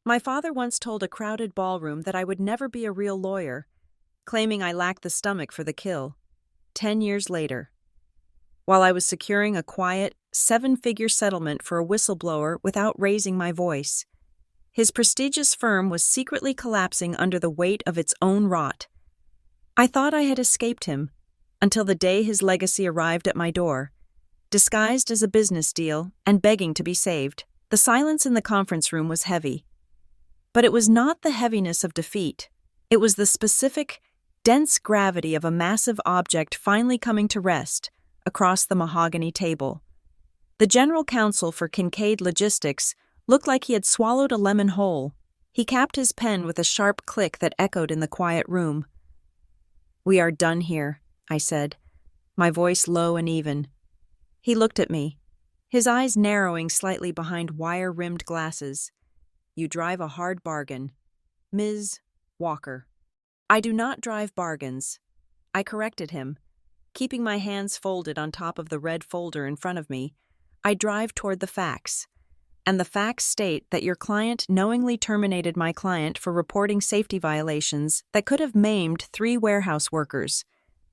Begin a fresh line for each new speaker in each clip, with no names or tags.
My father once told a crowded ballroom that I would never be a real lawyer, claiming I lacked the stomach for the kill. 10 years later, while I was securing a quiet, seven-figure settlement for a whistleblower without raising my voice, his prestigious firm was secretly collapsing under the weight of its own rot. I thought I had escaped him, until the day his legacy arrived at my door, disguised as a business deal and begging to be saved. The silence in the conference room was heavy. But it was not the heaviness of defeat. It was the specific, dense gravity of a massive object finally coming to rest across the mahogany table. The general counsel for Kincaid Logistics looked like he had swallowed a lemon whole. He capped his pen with a sharp click that echoed in the quiet room. "We are done here," I said, my voice low and even. He looked at me, his eyes narrowing slightly behind wire-rimmed glasses. "You drive a hard bargain, Ms. Walker." "I do not drive bargains," I corrected him, keeping my hands folded on top of the red folder in front of me. "I drive toward the facts. And the facts state that your client knowingly terminated my client for reporting safety violations that could have maimed 3 warehouse workers.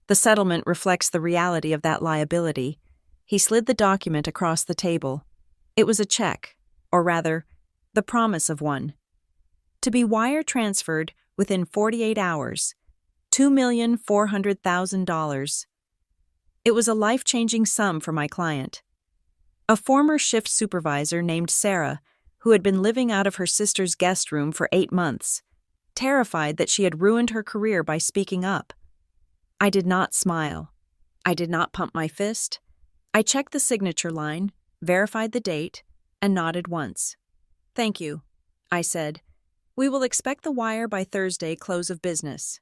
The settlement reflects the reality of that liability." He slid the document across the table. It was a check, or rather, the promise of one. To be wire transferred within 48 hours, $2,400,000. It was a life-changing sum for my client. A former shift supervisor named Sarah, who had been living out of her sister's guest room for 8 months, terrified that she had ruined her career by speaking up. I did not smile. I did not pump my fist. I checked the signature line, verified the date, and nodded once. "Thank you," I said. "We will expect the wire by Thursday close of business."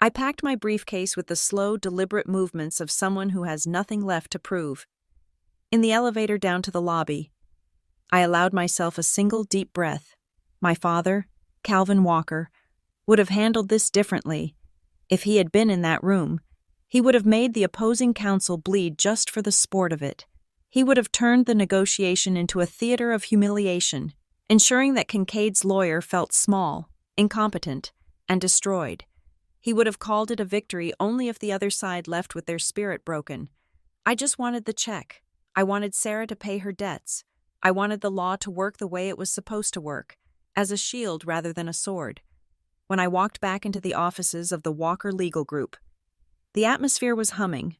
I packed my briefcase with the slow, deliberate movements of someone who has nothing left to prove. In the elevator down to the lobby, I allowed myself a single deep breath. My father, Calvin Walker, would have handled this differently. If he had been in that room, he would have made the opposing counsel bleed just for the sport of it. He would have turned the negotiation into a theater of humiliation, ensuring that Kincaid's lawyer felt small, incompetent, and destroyed. He would have called it a victory only if the other side left with their spirit broken. I just wanted the check. I wanted Sarah to pay her debts. I wanted the law to work the way it was supposed to work, as a shield rather than a sword. When I walked back into the offices of the Walker Legal Group, the atmosphere was humming.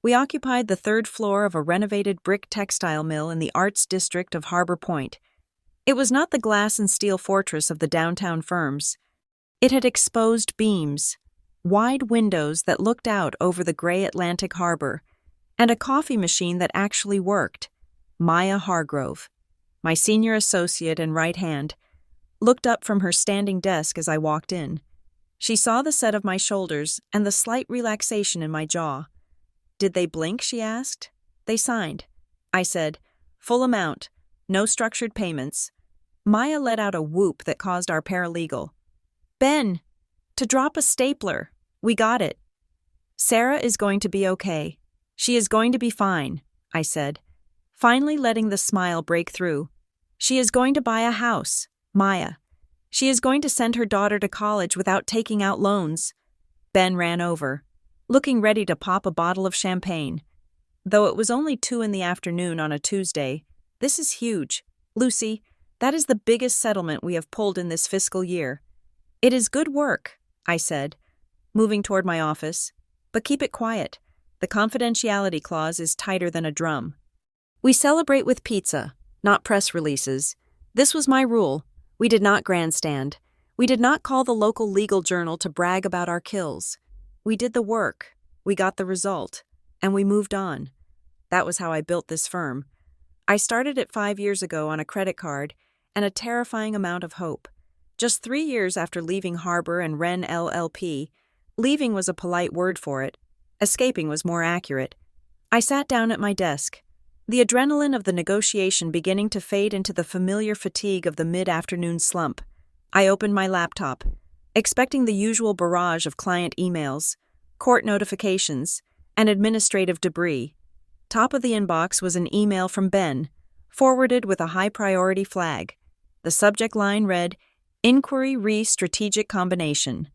We occupied the 3rd floor of a renovated brick textile mill in the Arts District of Harbor Point. It was not the glass and steel fortress of the downtown firms. It had exposed beams, wide windows that looked out over the gray Atlantic harbor, and a coffee machine that actually worked. Maya Hargrove, my senior associate and right hand, looked up from her standing desk as I walked in. She saw the set of my shoulders and the slight relaxation in my jaw. "Did they blink?" she asked. "They signed," I said. "Full amount, no structured payments." Maya let out a whoop that caused our paralegal, "Ben, to drop a stapler. We got it." "Sarah is going to be okay. She is going to be fine," I said, finally letting the smile break through. "She is going to buy a house, Maya. She is going to send her daughter to college without taking out loans." Ben ran over, looking ready to pop a bottle of champagne. Though it was only 2 in the afternoon on a Tuesday, "This is huge. Lucy, that is the biggest settlement we have pulled in this fiscal year." "It is good work," I said, moving toward my office. "But keep it quiet. The confidentiality clause is tighter than a drum. We celebrate with pizza, not press releases. This was my rule. We did not grandstand. We did not call the local legal journal to brag about our kills. We did the work, we got the result, and we moved on. That was how I built this firm. I started it 5 years ago on a credit card and a terrifying amount of hope. Just 3 years after leaving Harbor and Wren LLP, leaving was a polite word for it. Escaping was more accurate. I sat down at my desk, the adrenaline of the negotiation beginning to fade into the familiar fatigue of the mid-afternoon slump. I opened my laptop, expecting the usual barrage of client emails, court notifications, and administrative debris. Top of the inbox was an email from Ben, forwarded with a high-priority flag. The subject line read, Inquiry re Strategic Combination.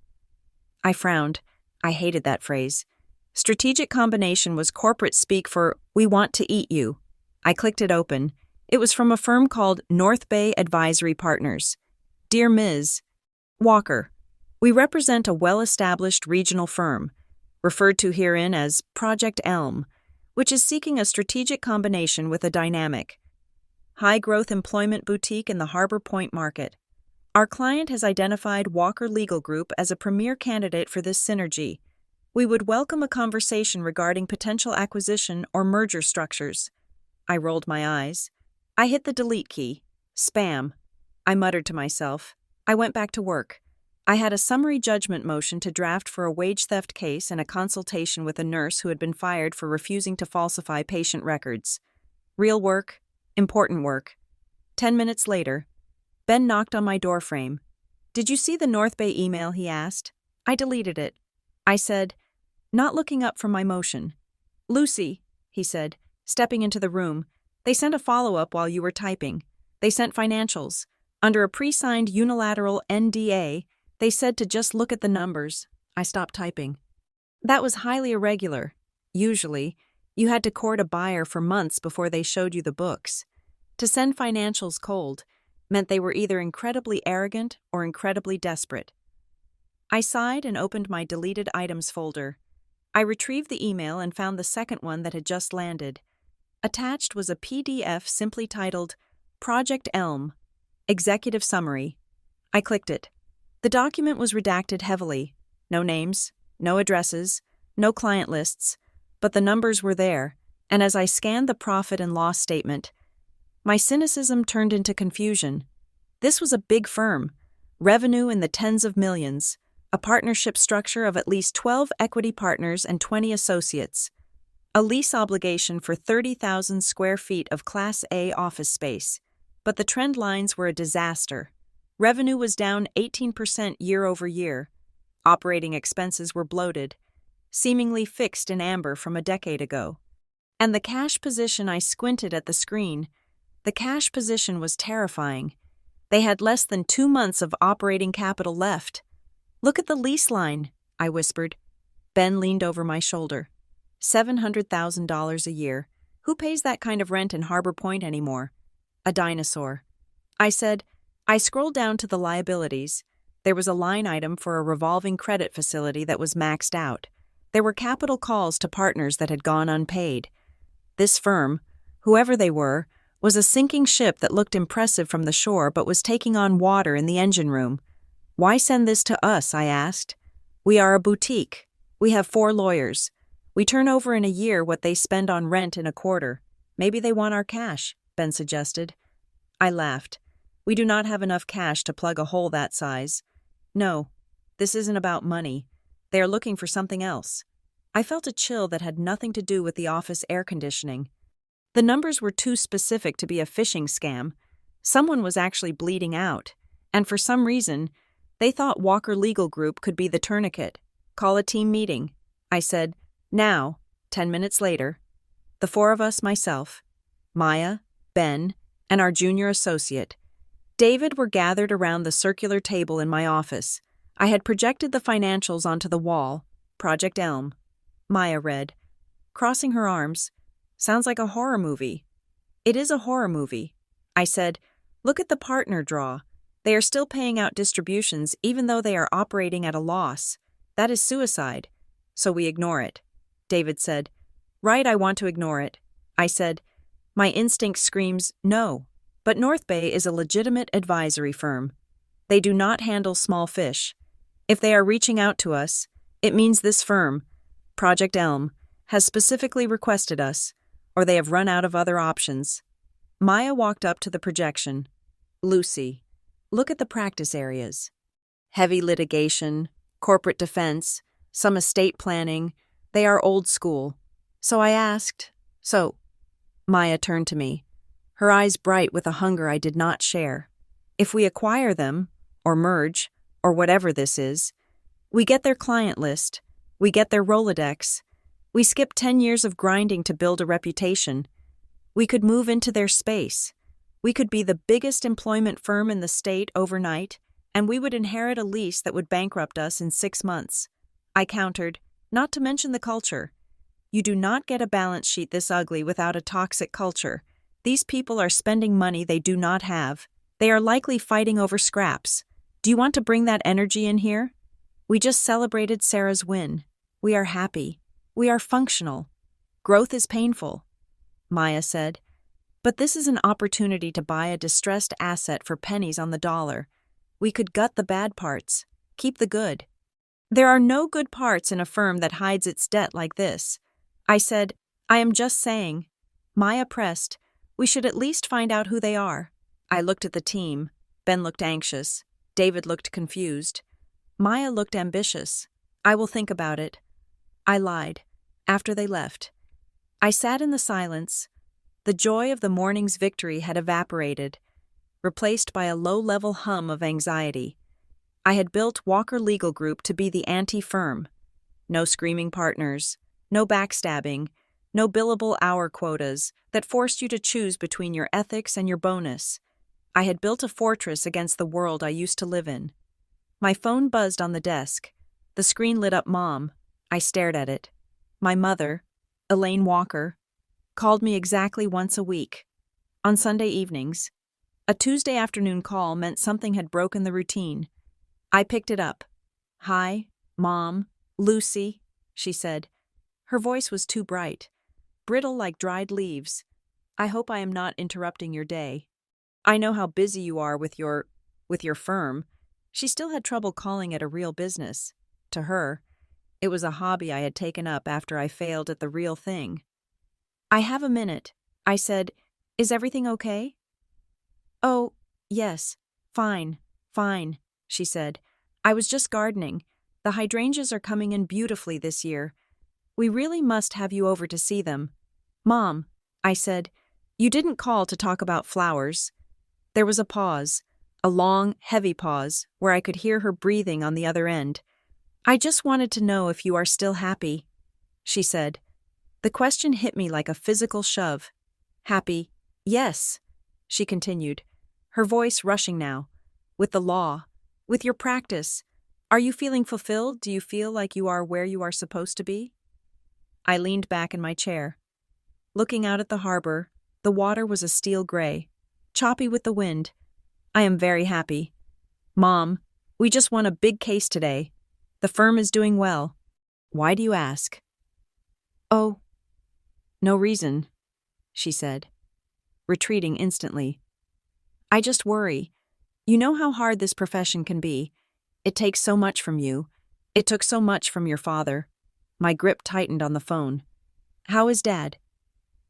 I frowned. I hated that phrase. Strategic combination was corporate speak for, we want to eat you. I clicked it open. It was from a firm called North Bay Advisory Partners. Dear Ms. Walker, we represent a well-established regional firm, referred to herein as Project Elm, which is seeking a strategic combination with a dynamic, high-growth employment boutique in the Harbor Point market. Our client has identified Walker Legal Group as a premier candidate for this synergy. We would welcome a conversation regarding potential acquisition or merger structures. I rolled my eyes. I hit the delete key. Spam. I muttered to myself. I went back to work. I had a summary judgment motion to draft for a wage theft case and a consultation with a nurse who had been fired for refusing to falsify patient records. Real work, important work. 10 minutes later, Ben knocked on my doorframe. Did you see the North Bay email? He asked. I deleted it. I said, not looking up from my motion. Lucy, he said, stepping into the room, they sent a follow-up while you were typing. They sent financials. Under a pre-signed unilateral NDA, they said to just look at the numbers. I stopped typing. That was highly irregular. Usually, you had to court a buyer for months before they showed you the books. To send financials cold meant they were either incredibly arrogant or incredibly desperate. I sighed and opened my deleted items folder. I retrieved the email and found the second one that had just landed. Attached was a PDF simply titled, Project Elm, Executive Summary. I clicked it. The document was redacted heavily. No names, no addresses, no client lists, but the numbers were there, and as I scanned the profit and loss statement, my cynicism turned into confusion. This was a big firm, revenue in the tens of millions, a partnership structure of at least 12 equity partners and 20 associates, a lease obligation for 30,000 square feet of Class A office space. But the trend lines were a disaster. Revenue was down 18% year over year. Operating expenses were bloated, seemingly fixed in amber from a decade ago. And the cash position, I squinted at the screen. The cash position was terrifying. They had less than 2 months of operating capital left. Look at the lease line, I whispered. Ben leaned over my shoulder. $700,000 a year. Who pays that kind of rent in Harbor Point anymore? A dinosaur. I said. I scrolled down to the liabilities. There was a line item for a revolving credit facility that was maxed out. There were capital calls to partners that had gone unpaid. This firm, whoever they were, was a sinking ship that looked impressive from the shore but was taking on water in the engine room. Why send this to us? I asked. We are a boutique. We have 4 lawyers. We turn over in a year what they spend on rent in a quarter. Maybe they want our cash, Ben suggested. I laughed. We do not have enough cash to plug a hole that size. No, this isn't about money. They are looking for something else. I felt a chill that had nothing to do with the office air conditioning. The numbers were too specific to be a phishing scam. Someone was actually bleeding out, and for some reason, they thought Walker Legal Group could be the tourniquet. Call a team meeting. I said, now, 10 minutes later. The 4 of us, myself, Maya, Ben, and our junior associate, David, were gathered around the circular table in my office. I had projected the financials onto the wall. Project Elm. Maya read, crossing her arms. Sounds like a horror movie. It is a horror movie. I said, look at the partner draw. They are still paying out distributions even though they are operating at a loss. That is suicide. So we ignore it. David said, right, I want to ignore it. I said, my instinct screams, no. But North Bay is a legitimate advisory firm. They do not handle small fish. If they are reaching out to us, it means this firm, Project Elm, has specifically requested us, or they have run out of other options. Maya walked up to the projection. Lucy, look at the practice areas. Heavy litigation, corporate defense, some estate planning. They are old school. So I asked, Maya turned to me, her eyes bright with a hunger I did not share. If we acquire them, or merge, or whatever this is, we get their client list, we get their Rolodex, we skip 10 years of grinding to build a reputation. We could move into their space. We could be the biggest employment firm in the state overnight, and we would inherit a lease that would bankrupt us in 6 months. I countered, not to mention the culture. You do not get a balance sheet this ugly without a toxic culture. These people are spending money they do not have. They are likely fighting over scraps. Do you want to bring that energy in here? We just celebrated Sarah's win. We are happy. We are functional. Growth is painful, Maya said. But this is an opportunity to buy a distressed asset for pennies on the dollar. We could gut the bad parts, keep the good. There are no good parts in a firm that hides its debt like this. I said, I am just saying. Maya pressed, we should at least find out who they are. I looked at the team. Ben looked anxious. David looked confused. Maya looked ambitious. I will think about it. I lied. After they left. I sat in the silence. The joy of the morning's victory had evaporated, replaced by a low-level hum of anxiety. I had built Walker Legal Group to be the anti-firm. No screaming partners, no backstabbing, no billable hour quotas that forced you to choose between your ethics and your bonus. I had built a fortress against the world I used to live in. My phone buzzed on the desk. The screen lit up Mom. I stared at it. My mother, Elaine Walker, called me exactly once a week, on Sunday evenings. A Tuesday afternoon call meant something had broken the routine. I picked it up. Hi, Mom, Lucy, she said. Her voice was too bright, brittle like dried leaves. I hope I am not interrupting your day. I know how busy you are with your firm. She still had trouble calling it a real business. To her, it was a hobby I had taken up after I failed at the real thing. I have a minute, I said. Is everything okay? Oh, yes, fine, she said. I was just gardening. The hydrangeas are coming in beautifully this year. We really must have you over to see them. Mom, I said, you didn't call to talk about flowers. There was a pause, a long, heavy pause, where I could hear her breathing on the other end. I just wanted to know if you are still happy, she said. The question hit me like a physical shove. Happy, yes, she continued, her voice rushing now. With the law, with your practice, are you feeling fulfilled? Do you feel like you are where you are supposed to be? I leaned back in my chair. Looking out at the harbor, the water was a steel gray, choppy with the wind. I am very happy. Mom, we just won a big case today. The firm is doing well. Why do you ask? Oh, no reason, she said, retreating instantly. I just worry. You know how hard this profession can be. It takes so much from you. It took so much from your father. My grip tightened on the phone. How is Dad?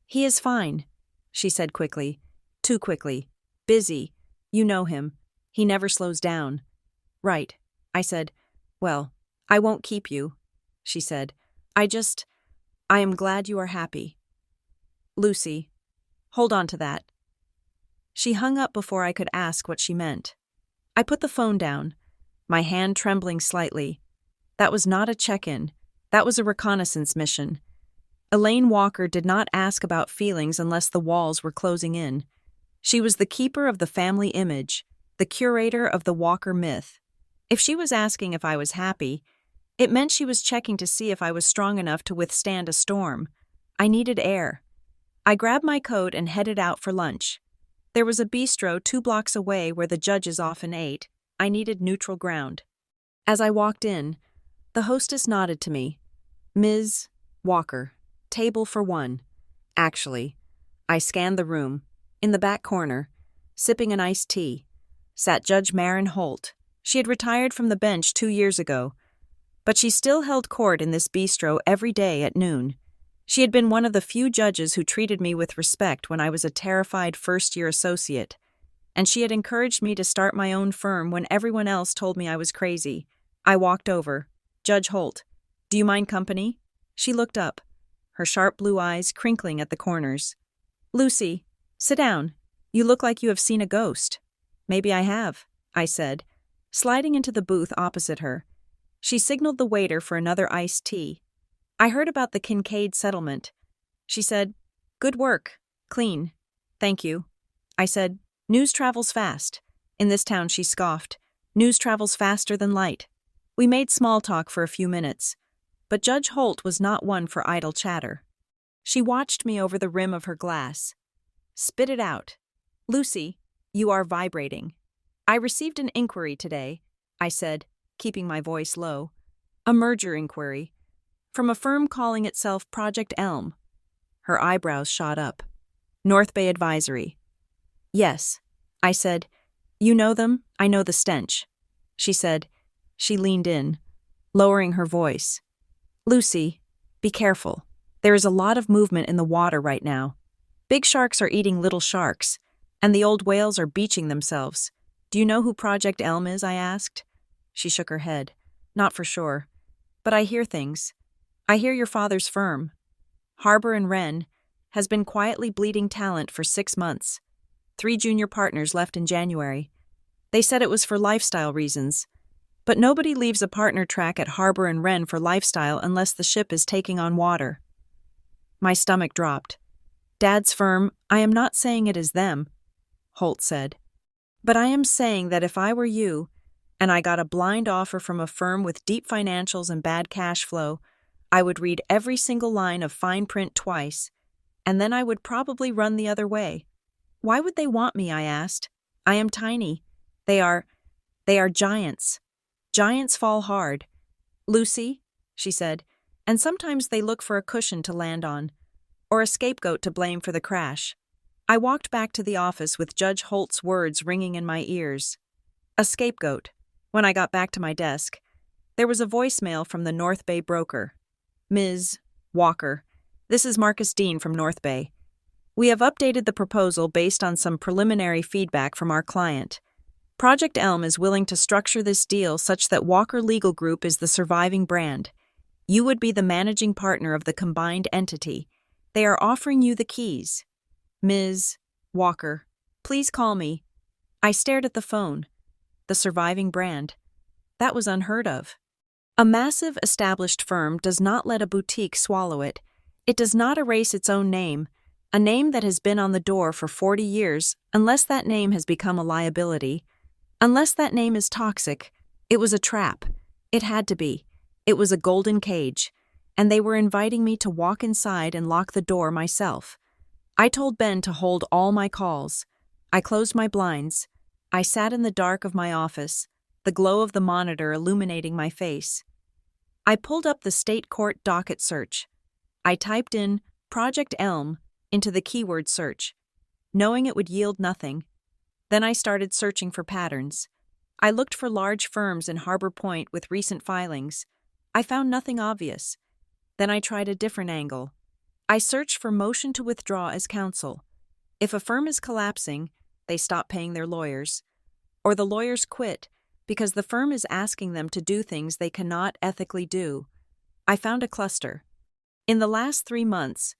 He is fine, she said quickly. Too quickly. Busy. You know him. He never slows down. Right, I said. Well, I won't keep you, she said. I am glad you are happy. Lucy, hold on to that. She hung up before I could ask what she meant. I put the phone down, my hand trembling slightly. That was not a check-in. That was a reconnaissance mission. Elaine Walker did not ask about feelings unless the walls were closing in. She was the keeper of the family image, the curator of the Walker myth. If she was asking if I was happy, it meant she was checking to see if I was strong enough to withstand a storm. I needed air. I grabbed my coat and headed out for lunch. There was a bistro 2 blocks away where the judges often ate. I needed neutral ground. As I walked in, the hostess nodded to me. Ms. Walker, table for 1. Actually, I scanned the room. In the back corner, sipping an iced tea, sat Judge Marin Holt. She had retired from the bench 2 years ago, but she still held court in this bistro every day at noon. She had been one of the few judges who treated me with respect when I was a terrified first-year associate, and she had encouraged me to start my own firm when everyone else told me I was crazy. I walked over. Judge Holt, do you mind company? She looked up, her sharp blue eyes crinkling at the corners. Lucy, sit down. You look like you have seen a ghost. Maybe I have, I said, sliding into the booth opposite her. She signaled the waiter for another iced tea. I heard about the Kincaid settlement. She said, good work. Clean. Thank you. I said, "News travels fast." In this town, she scoffed. "News travels faster than light." We made small talk for a few minutes, but Judge Holt was not one for idle chatter. She watched me over the rim of her glass. "Spit it out. Lucy, you are vibrating." "I received an inquiry today," I said, keeping my voice low. "A merger inquiry. From a firm calling itself Project Elm." Her eyebrows shot up. "North Bay Advisory." "Yes," I said. "You know them? I know the stench." She said. She leaned in, lowering her voice. "Lucy, be careful. There is a lot of movement in the water right now. Big sharks are eating little sharks, and the old whales are beaching themselves. Do you know who Project Elm is?" I asked. She shook her head. "Not for sure. But I hear things. I hear your father's firm, Harbor and Wren, has been quietly bleeding talent for 6 months. 3 junior partners left in January. They said it was for lifestyle reasons. But nobody leaves a partner track at Harbor and Wren for lifestyle unless the ship is taking on water." My stomach dropped. "Dad's firm, I am not saying it is them," Holt said. "But I am saying that if I were you, and I got a blind offer from a firm with deep financials and bad cash flow, I would read every single line of fine print twice, and then I would probably run the other way." "Why would they want me?" I asked. "I am tiny. They are giants. Giants fall hard." "Lucy," she said, "and sometimes they look for a cushion to land on, or a scapegoat to blame for the crash." I walked back to the office with Judge Holt's words ringing in my ears. A scapegoat. When I got back to my desk, there was a voicemail from the North Bay broker. "Ms. Walker, this is Marcus Dean from North Bay. We have updated the proposal based on some preliminary feedback from our client. Project Elm is willing to structure this deal such that Walker Legal Group is the surviving brand. You would be the managing partner of the combined entity. They are offering you the keys. Ms. Walker, please call me." I stared at the phone. The surviving brand. That was unheard of. A massive, established firm does not let a boutique swallow it. It does not erase its own name, a name that has been on the door for 40 years, unless that name has become a liability. Unless that name is toxic. It was a trap. It had to be. It was a golden cage, and they were inviting me to walk inside and lock the door myself. I told Ben to hold all my calls. I closed my blinds. I sat in the dark of my office, the glow of the monitor illuminating my face. I pulled up the state court docket search. I typed in Project Elm into the keyword search, knowing it would yield nothing. Then I started searching for patterns. I looked for large firms in Harbor Point with recent filings. I found nothing obvious. Then I tried a different angle. I searched for motion to withdraw as counsel. If a firm is collapsing, they stop paying their lawyers. Or the lawyers quit because the firm is asking them to do things they cannot ethically do. I found a cluster. In the last 3 months,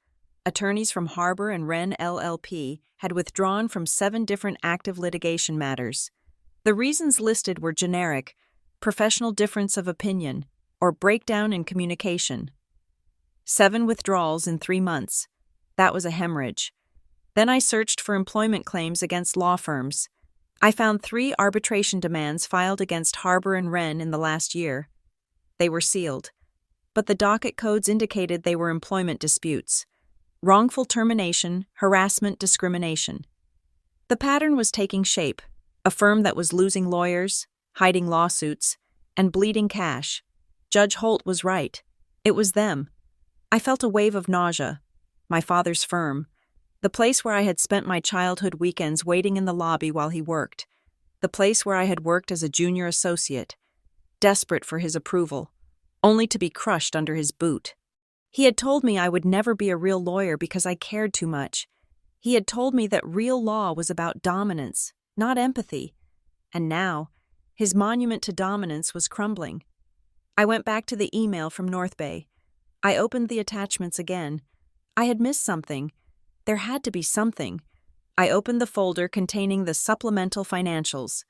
attorneys from Harbor and Wren LLP had withdrawn from 7 different active litigation matters. The reasons listed were generic, professional difference of opinion, or breakdown in communication. 7 withdrawals in 3 months. That was a hemorrhage. Then I searched for employment claims against law firms. I found 3 arbitration demands filed against Harbor and Wren in the last year. They were sealed, but the docket codes indicated they were employment disputes. Wrongful termination, harassment, discrimination. The pattern was taking shape. A firm that was losing lawyers, hiding lawsuits, and bleeding cash. Judge Holt was right. It was them. I felt a wave of nausea. My father's firm. The place where I had spent my childhood weekends waiting in the lobby while he worked. The place where I had worked as a junior associate. Desperate for his approval, only to be crushed under his boot. He had told me I would never be a real lawyer because I cared too much. He had told me that real law was about dominance, not empathy. And now, his monument to dominance was crumbling. I went back to the email from North Bay. I opened the attachments again. I had missed something. There had to be something. I opened the folder containing the supplemental financials.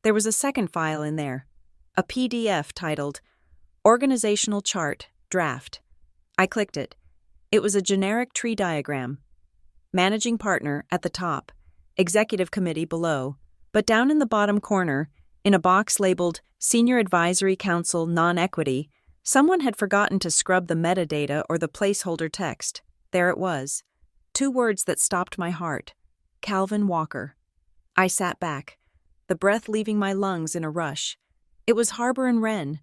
There was a second file in there, a PDF titled Organizational Chart, Draft. I clicked it. It was a generic tree diagram. Managing partner at the top. executive committee below, but down in the bottom corner, in a box labeled Senior Advisory Council Non-Equity, someone had forgotten to scrub the metadata or the placeholder text. There it was. 2 words that stopped my heart. Calvin Walker. I sat back, the breath leaving my lungs in a rush. It was Harbor and Wren.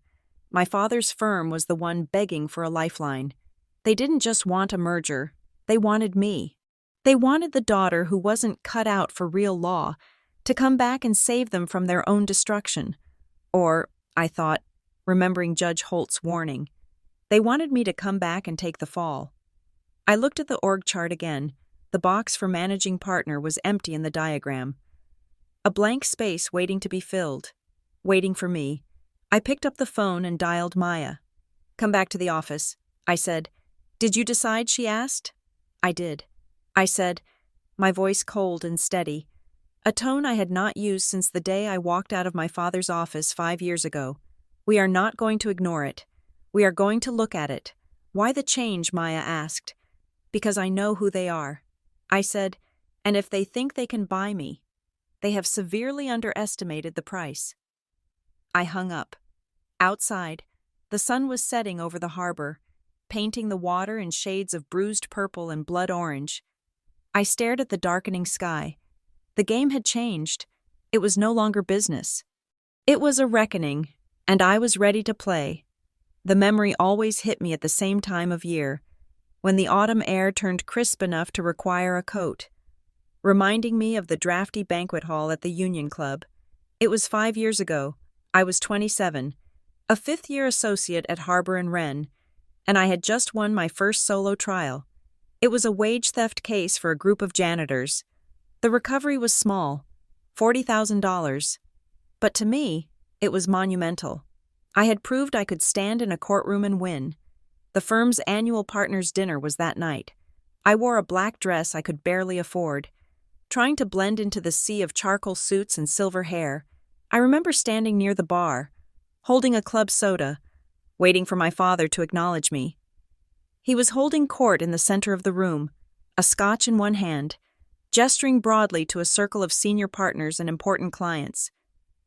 My father's firm was the one begging for a lifeline. They didn't just want a merger, they wanted me. They wanted the daughter who wasn't cut out for real law to come back and save them from their own destruction. Or, I thought, remembering Judge Holt's warning, they wanted me to come back and take the fall. I looked at the org chart again. The box for managing partner was empty in the diagram. A blank space waiting to be filled. Waiting for me. I picked up the phone and dialed Maya. "Come back to the office," I said. "Did you decide?" she asked. I did. I said, my voice cold and steady, a tone I had not used since the day I walked out of my father's office 5 years ago. "We are not going to ignore it. We are going to look at it." "Why the change?" Maya asked. "Because I know who they are," I said, "and if they think they can buy me, they have severely underestimated the price." I hung up. Outside, the sun was setting over the harbor, painting the water in shades of bruised purple and blood orange. I stared at the darkening sky. The game had changed. It was no longer business. It was a reckoning, and I was ready to play. The memory always hit me at the same time of year, when the autumn air turned crisp enough to require a coat, reminding me of the drafty banquet hall at the Union Club. It was 5 years ago. I was 27, a fifth-year associate at Harbor and Wren, and I had just won my first solo trial. It was a wage theft case for a group of janitors. The recovery was small, $40,000, but to me, it was monumental. I had proved I could stand in a courtroom and win. The firm's annual partners' dinner was that night. I wore a black dress I could barely afford, trying to blend into the sea of charcoal suits and silver hair. I remember standing near the bar, holding a club soda, waiting for my father to acknowledge me. He was holding court in the center of the room, a scotch in one hand, gesturing broadly to a circle of senior partners and important clients.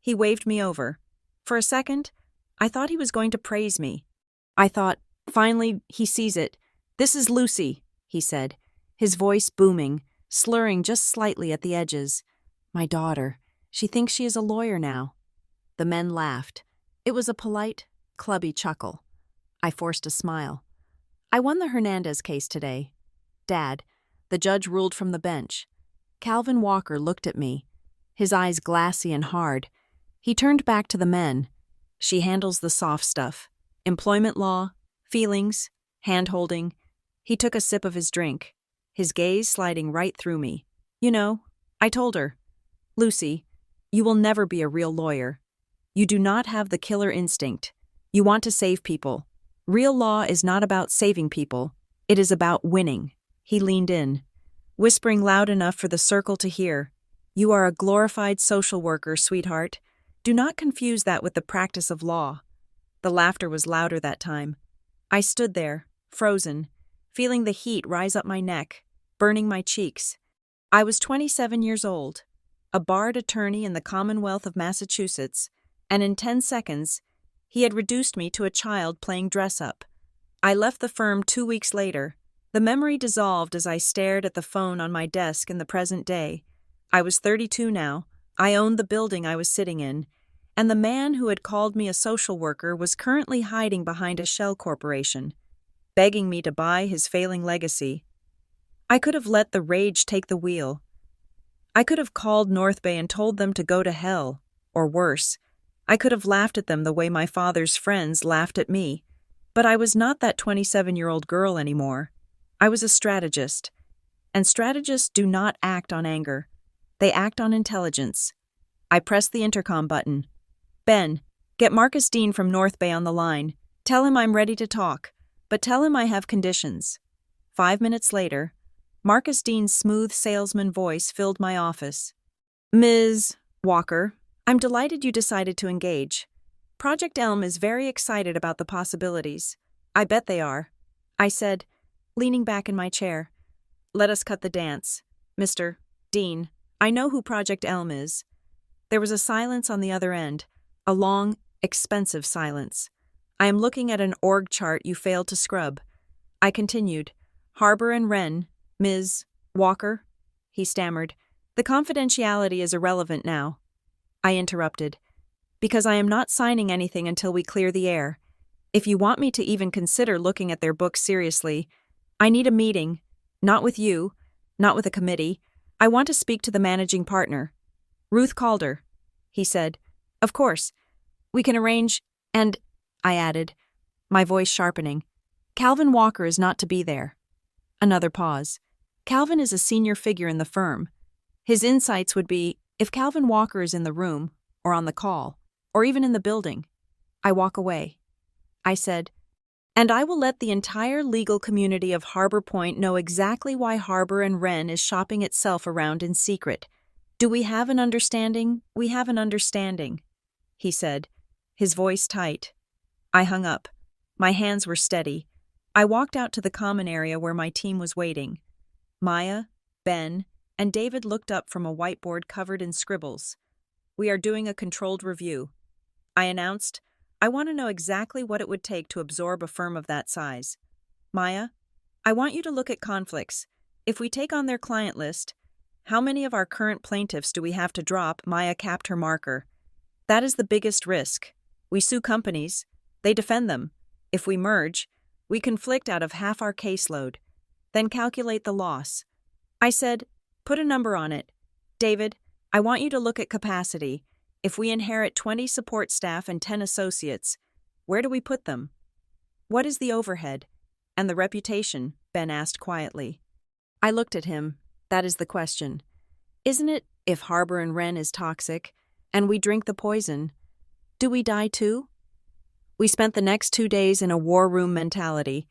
He waved me over. For a second, I thought he was going to praise me. I thought, finally, he sees it. "This is Lucy," he said, his voice booming, slurring just slightly at the edges. "My daughter. She thinks she is a lawyer now." The men laughed. It was a polite, clubby chuckle. I forced a smile. "I won the Hernandez case today. Dad," the judge ruled from the bench. Calvin Walker looked at me, his eyes glassy and hard. He turned back to the men. "She handles the soft stuff. Employment law, feelings, hand-holding." He took a sip of his drink, his gaze sliding right through me. "You know," I told her, "Lucy, you will never be a real lawyer. You do not have the killer instinct. You want to save people. Real law is not about saving people. It is about winning." He leaned in, whispering loud enough for the circle to hear. "You are a glorified social worker, sweetheart. Do not confuse that with the practice of law." The laughter was louder that time. I stood there, frozen, feeling the heat rise up my neck, burning my cheeks. I was 27 years old, a barred attorney in the Commonwealth of Massachusetts, and in 10 seconds, he had reduced me to a child playing dress-up. I left the firm 2 weeks later. The memory dissolved as I stared at the phone on my desk in the present day. I was 32 now. I owned the building I was sitting in, and the man who had called me a social worker was currently hiding behind a shell corporation, begging me to buy his failing legacy. I could have let the rage take the wheel. I could have called North Bay and told them to go to hell, or worse. I could have laughed at them the way my father's friends laughed at me. But I was not that 27-year-old girl anymore. I was a strategist. And strategists do not act on anger. They act on intelligence. I pressed the intercom button. "Ben, get Marcus Dean from North Bay on the line. Tell him I'm ready to talk, but tell him I have conditions." 5 minutes later, Marcus Dean's smooth salesman voice filled my office. "Ms. Walker, I'm delighted you decided to engage. Project Elm is very excited about the possibilities." "I bet they are," I said, leaning back in my chair. "Let us cut the dance. Mr. Dean, I know who Project Elm is. There was a silence on the other end, a long, expensive silence. I am looking at an org chart you failed to scrub. I continued. Harbor and Wren, Ms. Walker? He stammered. The confidentiality is irrelevant now. I interrupted. Because I am not signing anything until we clear the air. If you want me to even consider looking at their books seriously, I need a meeting. Not with you, not with a committee. I want to speak to the managing partner. Ruth Calder, he said. Of course. We can arrange, and, I added, my voice sharpening. Calvin Walker is not to be there. Another pause. Calvin is a senior figure in the firm. His insights would be, if Calvin Walker is in the room, or on the call, or even in the building, I walk away. I said, and I will let the entire legal community of Harbor Point know exactly why Harbor and Wren is shopping itself around in secret. Do we have an understanding? We have an understanding, he said, his voice tight. I hung up. My hands were steady. I walked out to the common area where my team was waiting. Maya, Ben, and David looked up from a whiteboard covered in scribbles. We are doing a controlled review. I announced, I want to know exactly what it would take to absorb a firm of that size. Maya, I want you to look at conflicts. If we take on their client list, how many of our current plaintiffs do we have to drop? Maya capped her marker. That is the biggest risk. We sue companies. They defend them. If we merge, we conflict out of half our caseload. Then calculate the loss. I said, put a number on it. David, I want you to look at capacity. If we inherit 20 support staff and 10 associates, where do we put them? What is the overhead? And the reputation? Ben asked quietly. I looked at him. That is the question. Isn't it, if Harbor and Wren is toxic, and we drink the poison, do we die too? We spent the next 2 days in a war room mentality.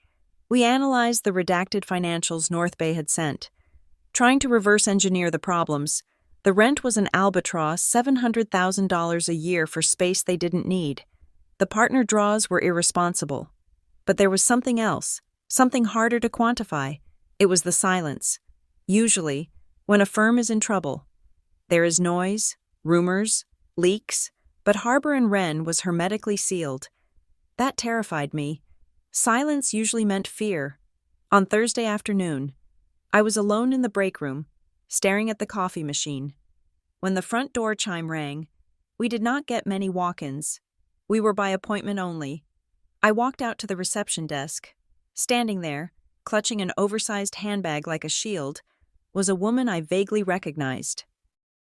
We analyzed the redacted financials North Bay had sent, trying to reverse engineer the problems. The rent was an albatross, $700,000 a year for space they didn't need. The partner draws were irresponsible. But there was something else, something harder to quantify. It was the silence. Usually, when a firm is in trouble, there is noise, rumors, leaks, but Harbor and Wren was hermetically sealed. That terrified me. Silence usually meant fear. On Thursday afternoon, I was alone in the break room, staring at the coffee machine. When the front door chime rang, we did not get many walk-ins. We were by appointment only. I walked out to the reception desk. Standing there, clutching an oversized handbag like a shield, was a woman I vaguely recognized.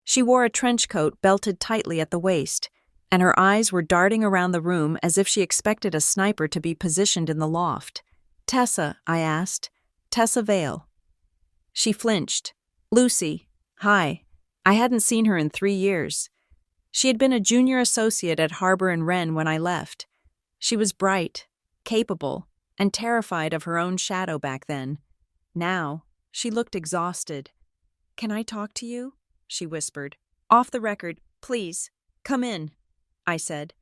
She wore a trench coat belted tightly at the waist, and her eyes were darting around the room as if she expected a sniper to be positioned in the loft. Tessa, I asked. Tessa Vale. She flinched. Lucy. Hi. I hadn't seen her in 3 years. She had been a junior associate at Harbor and Wren when I left. She was bright, capable, and terrified of her own shadow back then. Now, she looked exhausted. Can I talk to you? She whispered. Off the record, please. Come in, I said,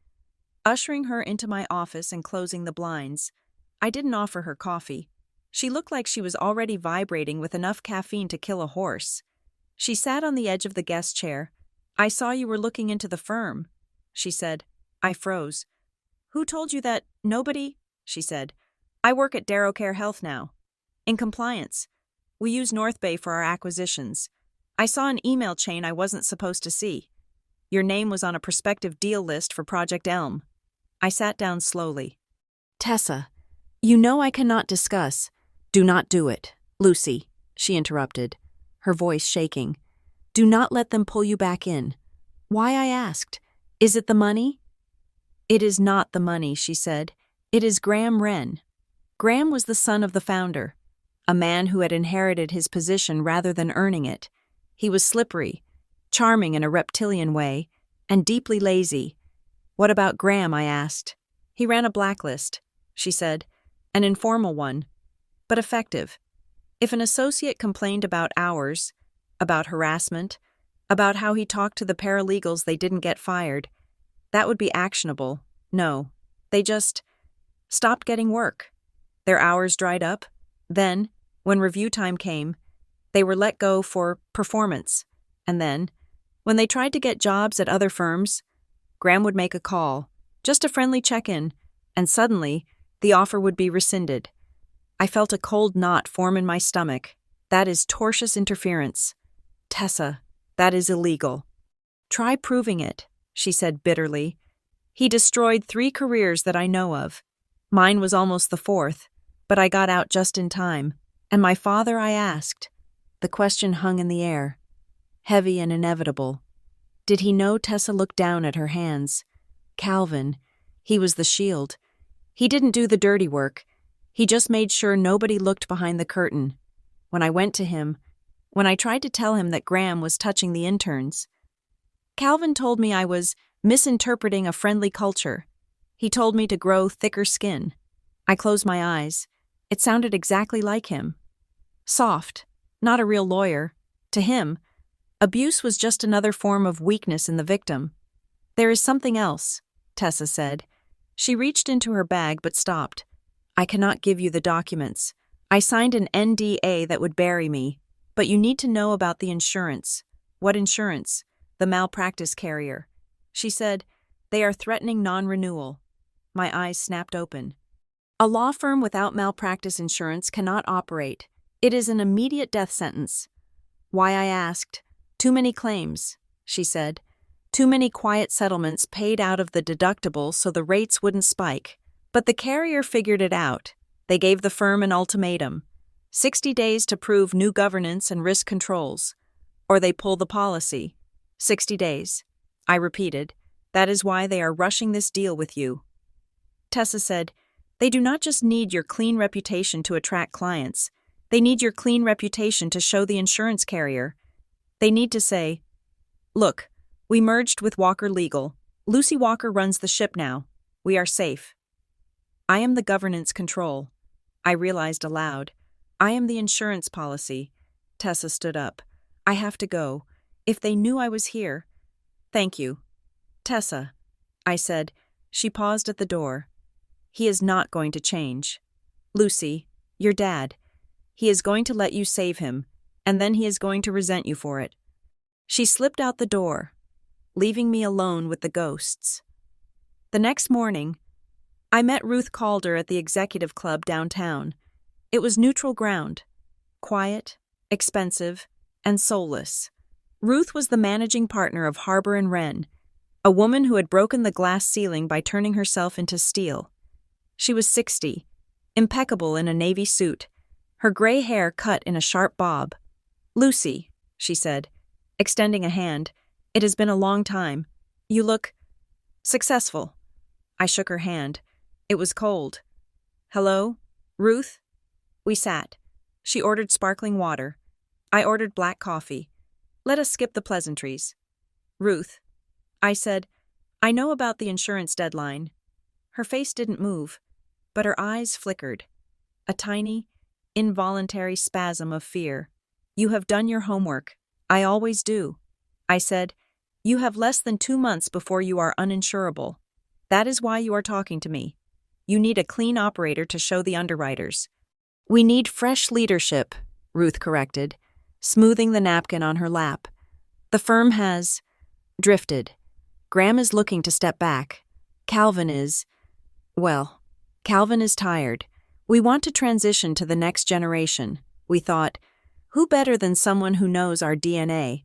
ushering her into my office and closing the blinds. I didn't offer her coffee. She looked like she was already vibrating with enough caffeine to kill a horse. She sat on the edge of the guest chair. I saw you were looking into the firm, she said. I froze. Who told you that? Nobody, she said. I work at Darrowcare Health now. In compliance. We use North Bay for our acquisitions. I saw an email chain I wasn't supposed to see. Your name was on a prospective deal list for Project Elm. I sat down slowly. Tessa, you know I cannot discuss. Do not do it. Lucy, she interrupted, her voice shaking. Do not let them pull you back in. Why, I asked. Is it the money? It is not the money, she said. It is Graham Wren. Graham was the son of the founder, a man who had inherited his position rather than earning it. He was slippery, charming in a reptilian way, and deeply lazy. What about Graham, I asked. He ran a blacklist, she said, an informal one, but effective. If an associate complained about hours, about harassment, about how he talked to the paralegals they didn't get fired, that would be actionable. No, they just stopped getting work. Their hours dried up. Then, when review time came, they were let go for performance. And then, when they tried to get jobs at other firms, Graham would make a call, just a friendly check-in, and suddenly, the offer would be rescinded. I felt a cold knot form in my stomach. That is tortious interference. Tessa, that is illegal. Try proving it, she said bitterly. He destroyed 3 careers that I know of. Mine was almost the 4th, but I got out just in time. And my father, I asked. The question hung in the air, heavy and inevitable. Did he know? Tessa looked down at her hands. Calvin, he was the shield. He didn't do the dirty work. He just made sure nobody looked behind the curtain. When I went to him, when I tried to tell him that Graham was touching the interns, Calvin told me I was misinterpreting a friendly culture. He told me to grow thicker skin. I closed my eyes. It sounded exactly like him. Soft, not a real lawyer. To him, abuse was just another form of weakness in the victim. There is something else, Tessa said. She reached into her bag but stopped. I cannot give you the documents. I signed an NDA that would bury me, but you need to know about the insurance. What insurance? The malpractice carrier. She said, they are threatening non-renewal. My eyes snapped open. A law firm without malpractice insurance cannot operate. It is an immediate death sentence. Why, I asked. Too many claims, she said. Too many quiet settlements paid out of the deductible so the rates wouldn't spike. But the carrier figured it out. They gave the firm an ultimatum. 60 days to prove new governance and risk controls. Or they pull the policy. 60 days. I repeated. That is why they are rushing this deal with you. Tessa said, they do not just need your clean reputation to attract clients. They need your clean reputation to show the insurance carrier. They need to say, look, we merged with Walker Legal. Lucy Walker runs the ship now. We are safe. I am the governance control. I realized aloud. I am the insurance policy. Tessa stood up. I have to go. If they knew I was here. Thank you. Tessa, I said. She paused at the door. He is not going to change. Lucy, your dad. He is going to let you save him, and then he is going to resent you for it. She slipped out the door, leaving me alone with the ghosts. The next morning, I met Ruth Calder at the executive club downtown. It was neutral ground. Quiet, expensive, and soulless. Ruth was the managing partner of Harbor & Wren, a woman who had broken the glass ceiling by turning herself into steel. She was 60, impeccable in a navy suit, her gray hair cut in a sharp bob. Lucy, she said, extending a hand, it has been a long time. You look successful. I shook her hand. It was cold. Hello, Ruth? We sat. She ordered sparkling water. I ordered black coffee. Let us skip the pleasantries. Ruth, I said, I know about the insurance deadline. Her face didn't move, but her eyes flickered. A tiny, involuntary spasm of fear. You have done your homework. I always do. I said, you have less than 2 months before you are uninsurable. That is why you are talking to me. You need a clean operator to show the underwriters. We need fresh leadership, Ruth corrected, smoothing the napkin on her lap. The firm has drifted. Graham is looking to step back. Calvin is tired. We want to transition to the next generation. We thought, who better than someone who knows our DNA,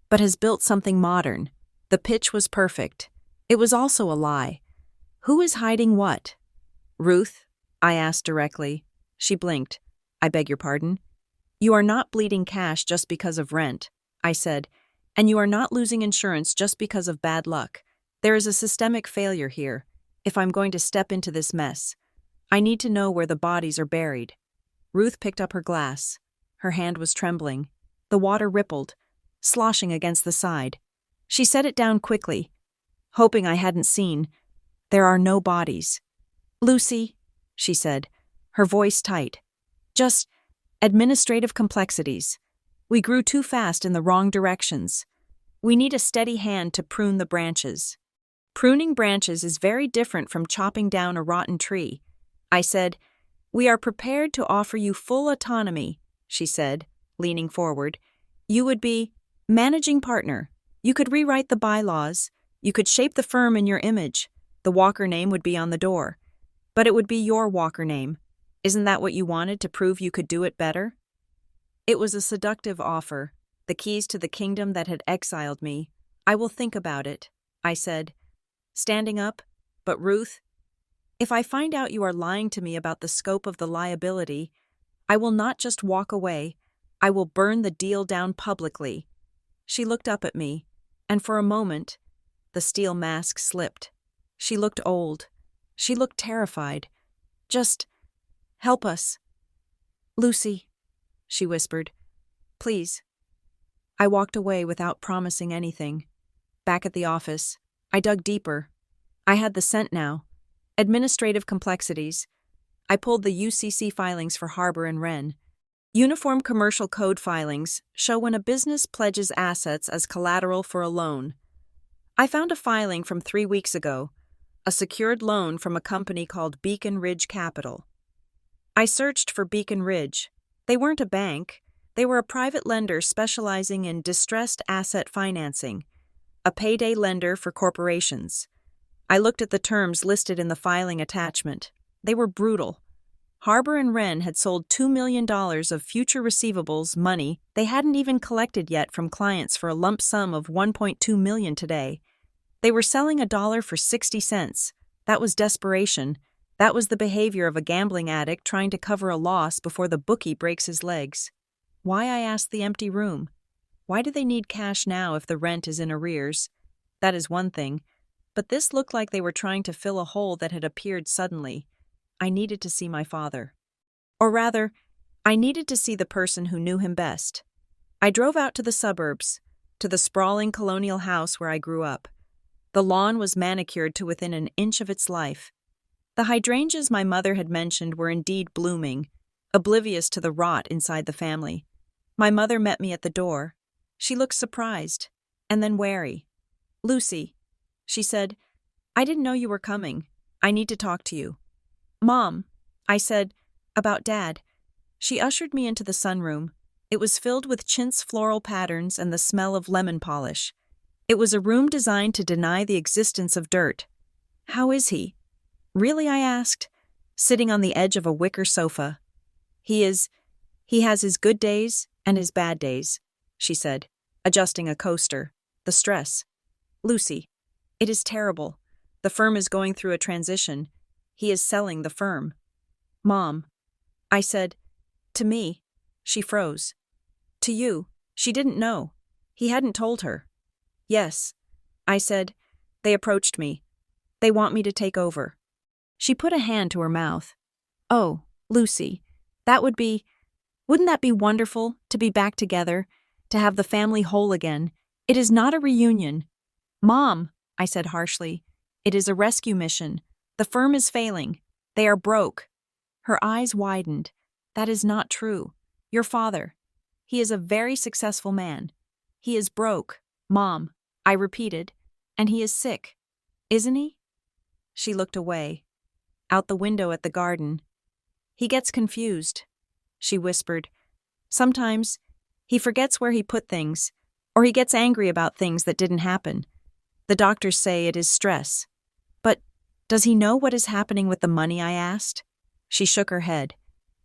but has built something modern? The pitch was perfect. It was also a lie. Who is hiding what? Ruth, I asked directly. She blinked. I beg your pardon? You are not bleeding cash just because of rent, I said, and you are not losing insurance just because of bad luck. There is a systemic failure here. If I'm going to step into this mess, I need to know where the bodies are buried. Ruth picked up her glass. Her hand was trembling. The water rippled, sloshing against the side. She set it down quickly, hoping I hadn't seen. There are no bodies. Lucy, she said, her voice tight. Just administrative complexities. We grew too fast in the wrong directions. We need a steady hand to prune the branches. Pruning branches is very different from chopping down a rotten tree. I said, we are prepared to offer you full autonomy, she said, leaning forward. You would be Managing partner. You could rewrite the bylaws. You could shape the firm in your image. The Walker name would be on the door. But it would be your Walker name. Isn't that what you wanted to prove you could do it better? It was a seductive offer, the keys to the kingdom that had exiled me. I will think about it, I said, standing up. But Ruth, if I find out you are lying to me about the scope of the liability, I will not just walk away, I will burn the deal down publicly. She looked up at me, and for a moment, the steel mask slipped. She looked old. She looked terrified. Just help us. Lucy, she whispered. Please. I walked away without promising anything. Back at the office, I dug deeper. I had the scent now. Administrative complexities. I pulled the UCC filings for Harbor and Wren. Uniform Commercial Code filings show when a business pledges assets as collateral for a loan. I found a filing from 3 weeks ago, a secured loan from a company called Beacon Ridge Capital. I searched for Beacon Ridge. They weren't a bank. They were a private lender specializing in distressed asset financing, a payday lender for corporations. I looked at the terms listed in the filing attachment. They were brutal. Harbor and Wren had sold $2 million of future receivables money they hadn't even collected yet from clients for a lump sum of $1.2 million today. They were selling $1 for 60 cents. That was desperation. That was the behavior of a gambling addict trying to cover a loss before the bookie breaks his legs. Why, I asked the empty room. Why do they need cash now if the rent is in arrears? That is one thing. But this looked like they were trying to fill a hole that had appeared suddenly. I needed to see my father. Or rather, I needed to see the person who knew him best. I drove out to the suburbs, to the sprawling colonial house where I grew up. The lawn was manicured to within an inch of its life. The hydrangeas my mother had mentioned were indeed blooming, oblivious to the rot inside the family. My mother met me at the door. She looked surprised, and then wary. Lucy, she said, I didn't know you were coming. I need to talk to you. Mom, I said, about Dad. She ushered me into the sunroom. It was filled with chintz floral patterns and the smell of lemon polish. It was a room designed to deny the existence of dirt. How is he? Really, I asked, sitting on the edge of a wicker sofa. He has his good days and his bad days, she said, adjusting a coaster. The stress. Lucy, it is terrible. The firm is going through a transition. He is selling the firm. Mom, I said, to me. She froze. To you. She didn't know. He hadn't told her. Yes, I said. They approached me. They want me to take over. She put a hand to her mouth. Oh, Lucy, wouldn't that be wonderful, to be back together, to have the family whole again? It is not a reunion. Mom, I said harshly, it is a rescue mission. The firm is failing. They are broke. Her eyes widened. That is not true. Your father. He is a very successful man. He is broke, Mom, I repeated, and he is sick. Isn't he? She looked away, out the window at the garden. He gets confused, she whispered. Sometimes he forgets where he put things, or he gets angry about things that didn't happen. The doctors say it is stress. But does he know what is happening with the money, I asked? She shook her head.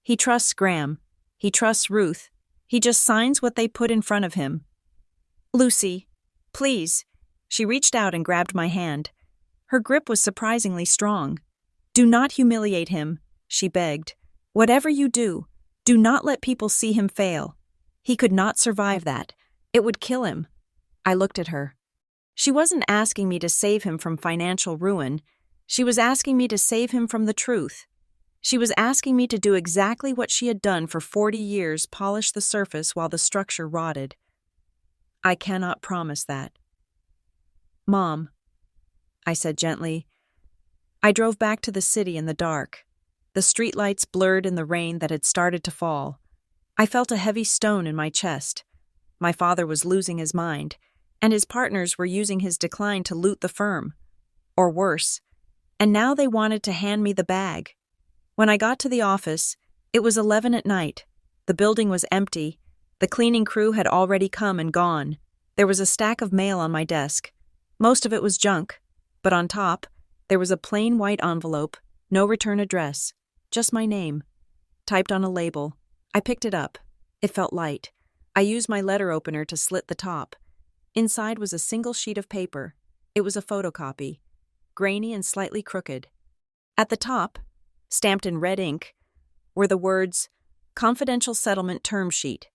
He trusts Graham. He trusts Ruth. He just signs what they put in front of him. Lucy, please. She reached out and grabbed my hand. Her grip was surprisingly strong. Do not humiliate him, she begged. Whatever you do, do not let people see him fail. He could not survive that. It would kill him. I looked at her. She wasn't asking me to save him from financial ruin. She was asking me to save him from the truth. She was asking me to do exactly what she had done for 40 years, polish the surface while the structure rotted. I cannot promise that. Mom, I said gently. I drove back to the city in the dark. The streetlights blurred in the rain that had started to fall. I felt a heavy stone in my chest. My father was losing his mind, and his partners were using his decline to loot the firm. Or worse. And now they wanted to hand me the bag. When I got to the office, it was 11 at night. The building was empty. The cleaning crew had already come and gone. There was a stack of mail on my desk. Most of it was junk, but on top, there was a plain white envelope, no return address, just my name, typed on a label. I picked it up. It felt light. I used my letter opener to slit the top. Inside was a single sheet of paper. It was a photocopy, grainy and slightly crooked. At the top, stamped in red ink, were the words, "Confidential Settlement Term Sheet."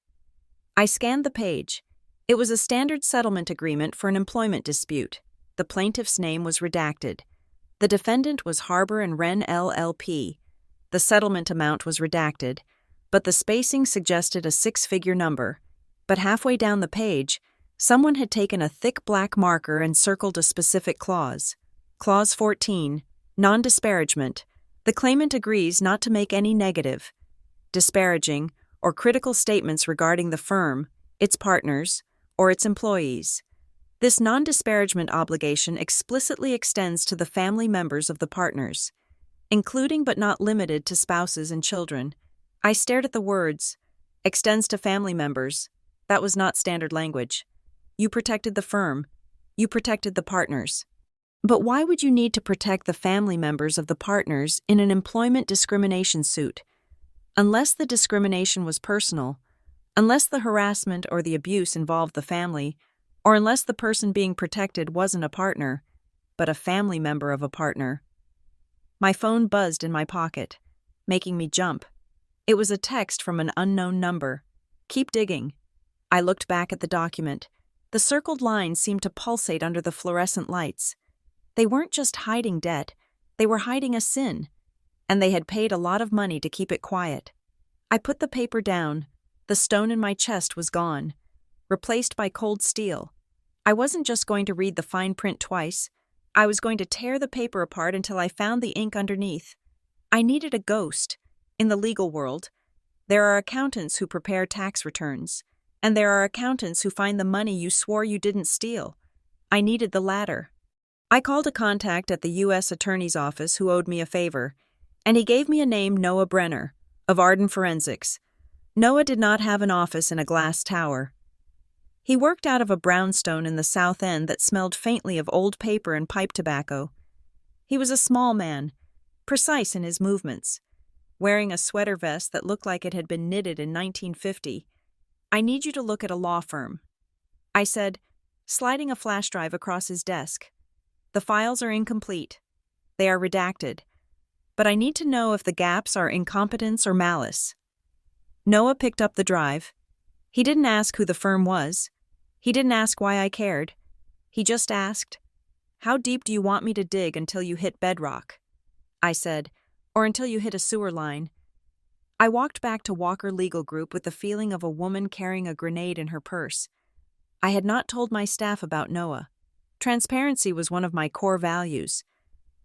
I scanned the page. It was a standard settlement agreement for an employment dispute. The plaintiff's name was redacted. The defendant was Harbor and Wren LLP. The settlement amount was redacted, but the spacing suggested a six-figure number. But halfway down the page, someone had taken a thick black marker and circled a specific clause. Clause 14, non-disparagement. The claimant agrees not to make any negative, disparaging, or critical statements regarding the firm, its partners, or its employees. This non-disparagement obligation explicitly extends to the family members of the partners, including but not limited to spouses and children. I stared at the words, extends to family members. That was not standard language. You protected the firm. You protected the partners. But why would you need to protect the family members of the partners in an employment discrimination suit? Unless the discrimination was personal, unless the harassment or the abuse involved the family, or unless the person being protected wasn't a partner, but a family member of a partner. My phone buzzed in my pocket, making me jump. It was a text from an unknown number. Keep digging. I looked back at the document. The circled lines seemed to pulsate under the fluorescent lights. They weren't just hiding debt, they were hiding a sin, and they had paid a lot of money to keep it quiet. I put the paper down. The stone in my chest was gone, replaced by cold steel. I wasn't just going to read the fine print twice. I was going to tear the paper apart until I found the ink underneath. I needed a ghost. In the legal world, there are accountants who prepare tax returns, and there are accountants who find the money you swore you didn't steal. I needed the latter. I called a contact at the U.S. Attorney's Office who owed me a favor, and he gave me a name, Noah Brenner, of Arden Forensics. Noah did not have an office in a glass tower. He worked out of a brownstone in the South End that smelled faintly of old paper and pipe tobacco. He was a small man, precise in his movements, wearing a sweater vest that looked like it had been knitted in 1950. "I need you to look at a law firm," I said, sliding a flash drive across his desk. "The files are incomplete. They are redacted. But I need to know if the gaps are incompetence or malice." Noah picked up the drive. He didn't ask who the firm was. He didn't ask why I cared. He just asked, "How deep do you want me to dig until you hit bedrock?" I said, "Or until you hit a sewer line." I walked back to Walker Legal Group with the feeling of a woman carrying a grenade in her purse. I had not told my staff about Noah. Transparency was one of my core values,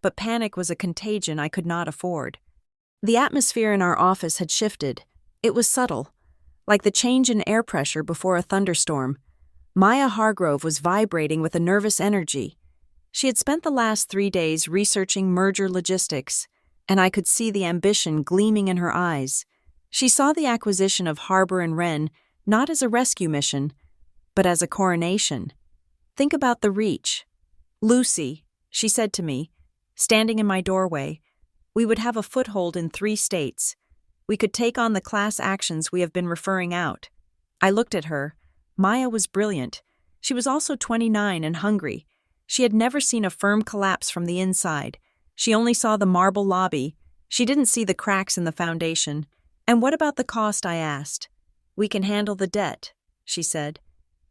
but panic was a contagion I could not afford. The atmosphere in our office had shifted. It was subtle, like the change in air pressure before a thunderstorm. Maya Hargrove was vibrating with a nervous energy. She had spent the last 3 days researching merger logistics, and I could see the ambition gleaming in her eyes. She saw the acquisition of Harbor and Wren not as a rescue mission, but as a coronation. Think about the reach. "Lucy," she said to me, standing in my doorway, "we would have a foothold in 3 states. We could take on the class actions we have been referring out." I looked at her. Maya was brilliant. She was also 29 and hungry. She had never seen a firm collapse from the inside. She only saw the marble lobby. She didn't see the cracks in the foundation. "And what about the cost?" I asked. "We can handle the debt," she said,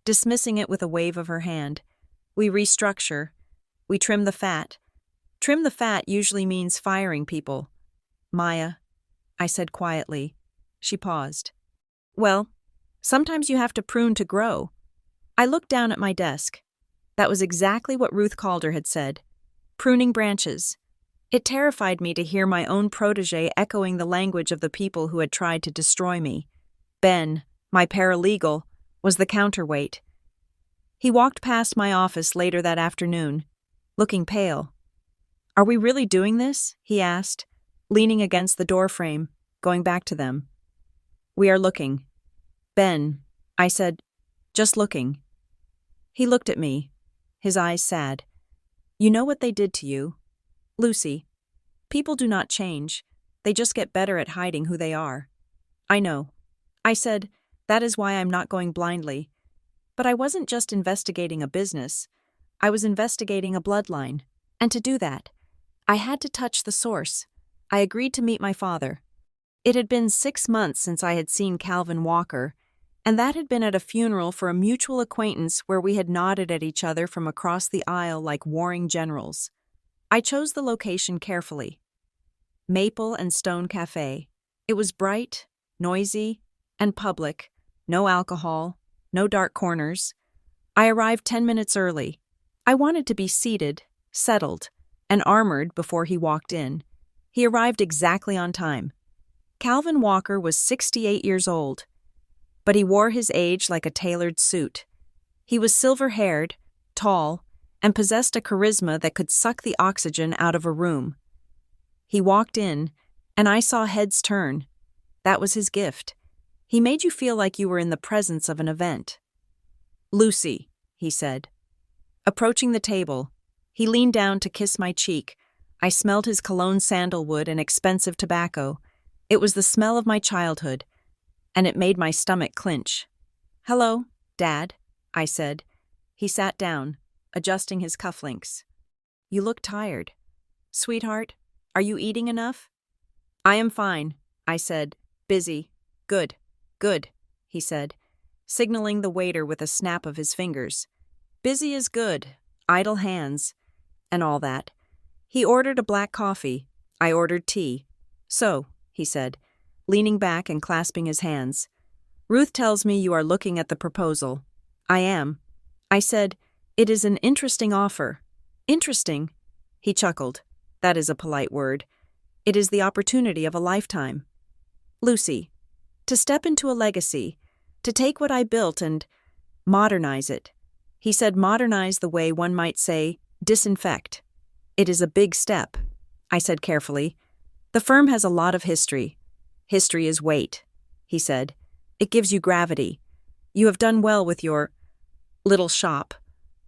dismissing it with a wave of her hand. "We restructure. We trim the fat." Trim the fat usually means firing people. "Maya," I said quietly. She paused. "Well, sometimes you have to prune to grow." I looked down at my desk. That was exactly what Ruth Calder had said. Pruning branches. It terrified me to hear my own protege echoing the language of the people who had tried to destroy me. Ben, my paralegal, was the counterweight. He walked past my office later that afternoon, looking pale. "Are we really doing this?" he asked, leaning against the doorframe, going back to them. "We are looking." "Ben," I said, "just looking." He looked at me, his eyes sad. You know what they did to you? Lucy, people do not change. They just get better at hiding who they are. I know. I said, that is why I'm not going blindly. But I wasn't just investigating a business. I was investigating a bloodline. And to do that, I had to touch the source. I agreed to meet my father. It had been 6 months since I had seen Calvin Walker, and that had been at a funeral for a mutual acquaintance where we had nodded at each other from across the aisle like warring generals. I chose the location carefully. Maple and Stone Cafe. It was bright, noisy, and public. No alcohol, no dark corners. I arrived 10 minutes early. I wanted to be seated, settled, and armored before he walked in. He arrived exactly on time. Calvin Walker was 68 years old, but he wore his age like a tailored suit. He was silver-haired, tall, and possessed a charisma that could suck the oxygen out of a room. He walked in, and I saw heads turn. That was his gift. He made you feel like you were in the presence of an event. Lucy, he said. Approaching the table, he leaned down to kiss my cheek. I smelled his cologne sandalwood and expensive tobacco. It was the smell of my childhood, and it made my stomach clench. Hello, Dad, I said. He sat down, adjusting his cufflinks. You look tired. Sweetheart, are you eating enough? I am fine, I said. Busy. Good, he said, signaling the waiter with a snap of his fingers. Busy is good, idle hands, and all that. He ordered a black coffee. I ordered tea. So, he said, leaning back and clasping his hands. Ruth tells me you are looking at the proposal. I am. I said, it is an interesting offer. Interesting? He chuckled. That is a polite word. It is the opportunity of a lifetime. Lucy, to step into a legacy, to take what I built and modernize it. He said modernize the way one might say disinfect. It is a big step, I said carefully. The firm has a lot of history. History is weight, he said. It gives you gravity. You have done well with your little shop,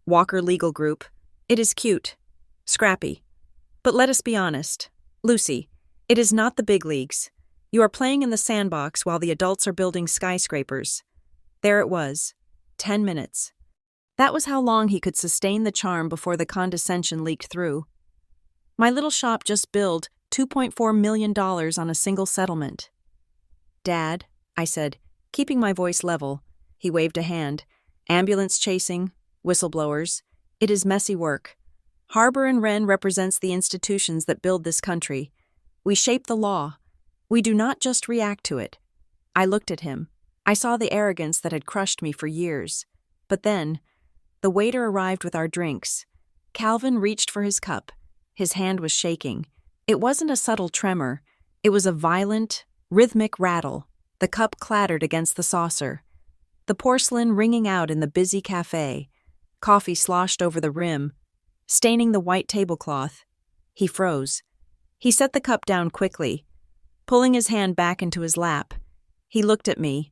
Walker Legal Group. It is cute, scrappy. But let us be honest. Lucy, it is not the big leagues. You are playing in the sandbox while the adults are building skyscrapers. There it was. 10 minutes. That was how long he could sustain the charm before the condescension leaked through. My little shop just billed $2.4 million on a single settlement. Dad, I said, keeping my voice level. He waved a hand. Ambulance chasing, whistleblowers. It is messy work. Harbor and Wren represents the institutions that build this country. We shape the law. We do not just react to it. I looked at him. I saw the arrogance that had crushed me for years. But then, the waiter arrived with our drinks. Calvin reached for his cup. His hand was shaking. It wasn't a subtle tremor. It was a violent, rhythmic rattle. The cup clattered against the saucer. The porcelain ringing out in the busy cafe. Coffee sloshed over the rim, staining the white tablecloth. He froze. He set the cup down quickly, pulling his hand back into his lap. He looked at me,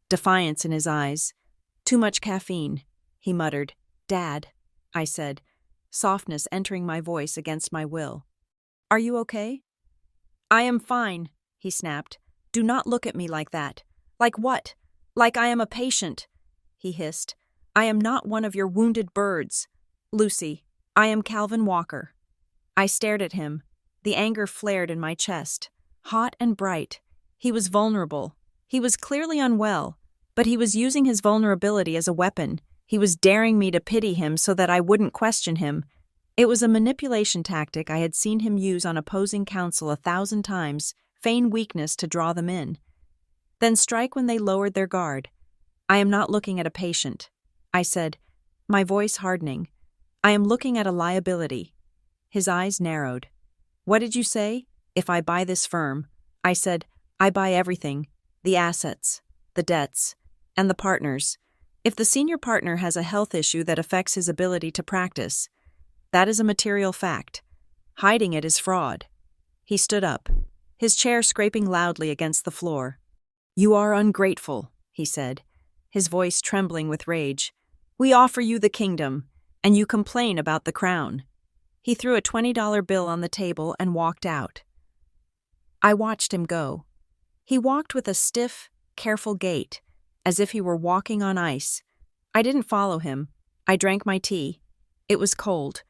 defiance in his eyes. Too much caffeine, he muttered. Dad, I said, softness entering my voice against my will. Are you okay? I am fine, he snapped. Do not look at me like that. Like what? Like I am a patient, he hissed. I am not one of your wounded birds. Lucy, I am Calvin Walker. I stared at him. The anger flared in my chest, hot and bright. He was vulnerable. He was clearly unwell, but he was using his vulnerability as a weapon. He was daring me to pity him so that I wouldn't question him. It was a manipulation tactic I had seen him use on opposing counsel 1,000 times, feign weakness to draw them in. Then strike when they lowered their guard. I am not looking at a patient, I said, my voice hardening. I am looking at a liability. His eyes narrowed. What did you say? If I buy this firm, I said, I buy everything, the assets, the debts, and the partners. If the senior partner has a health issue that affects his ability to practice, that is a material fact. Hiding it is fraud. He stood up, his chair scraping loudly against the floor. You are ungrateful, he said, his voice trembling with rage. We offer you the kingdom, and you complain about the crown. He threw a $20 bill on the table and walked out. I watched him go. He walked with a stiff, careful gait, as if he were walking on ice. I didn't follow him. I drank my tea. It was cold.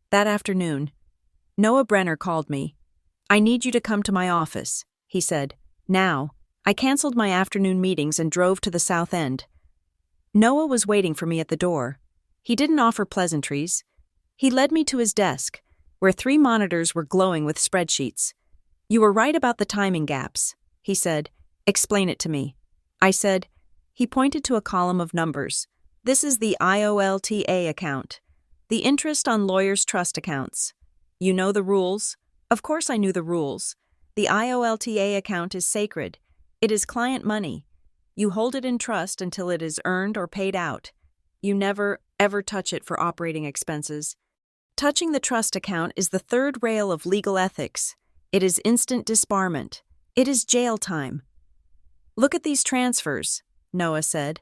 That afternoon, Noah Brenner called me. I need you to come to my office, he said. Now. I canceled my afternoon meetings and drove to the South End. Noah was waiting for me at the door. He didn't offer pleasantries. He led me to his desk, where 3 monitors were glowing with spreadsheets. You were right about the timing gaps, he said. Explain it to me. I said. He pointed to a column of numbers. This is the IOLTA account, the interest on lawyers' trust accounts. You know the rules? Of course I knew the rules. The IOLTA account is sacred. It is client money. You hold it in trust until it is earned or paid out. You never, ever touch it for operating expenses. Touching the trust account is the third rail of legal ethics. It is instant disbarment. It is jail time. Look at these transfers, Noah said.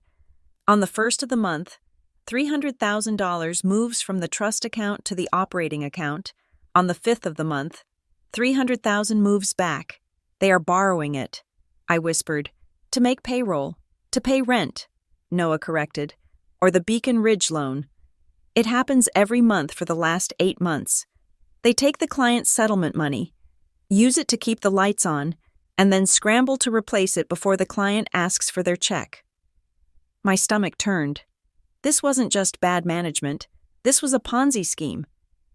On the 1st of the month, $300,000 moves from the trust account to the operating account. On the 5th of the month, $300,000 moves back. They are borrowing it, I whispered. To make payroll, to pay rent, Noah corrected, or the Beacon Ridge loan. It happens every month for the last 8 months. They take the client's settlement money, use it to keep the lights on, and then scramble to replace it before the client asks for their check. My stomach turned. This wasn't just bad management. This was a Ponzi scheme.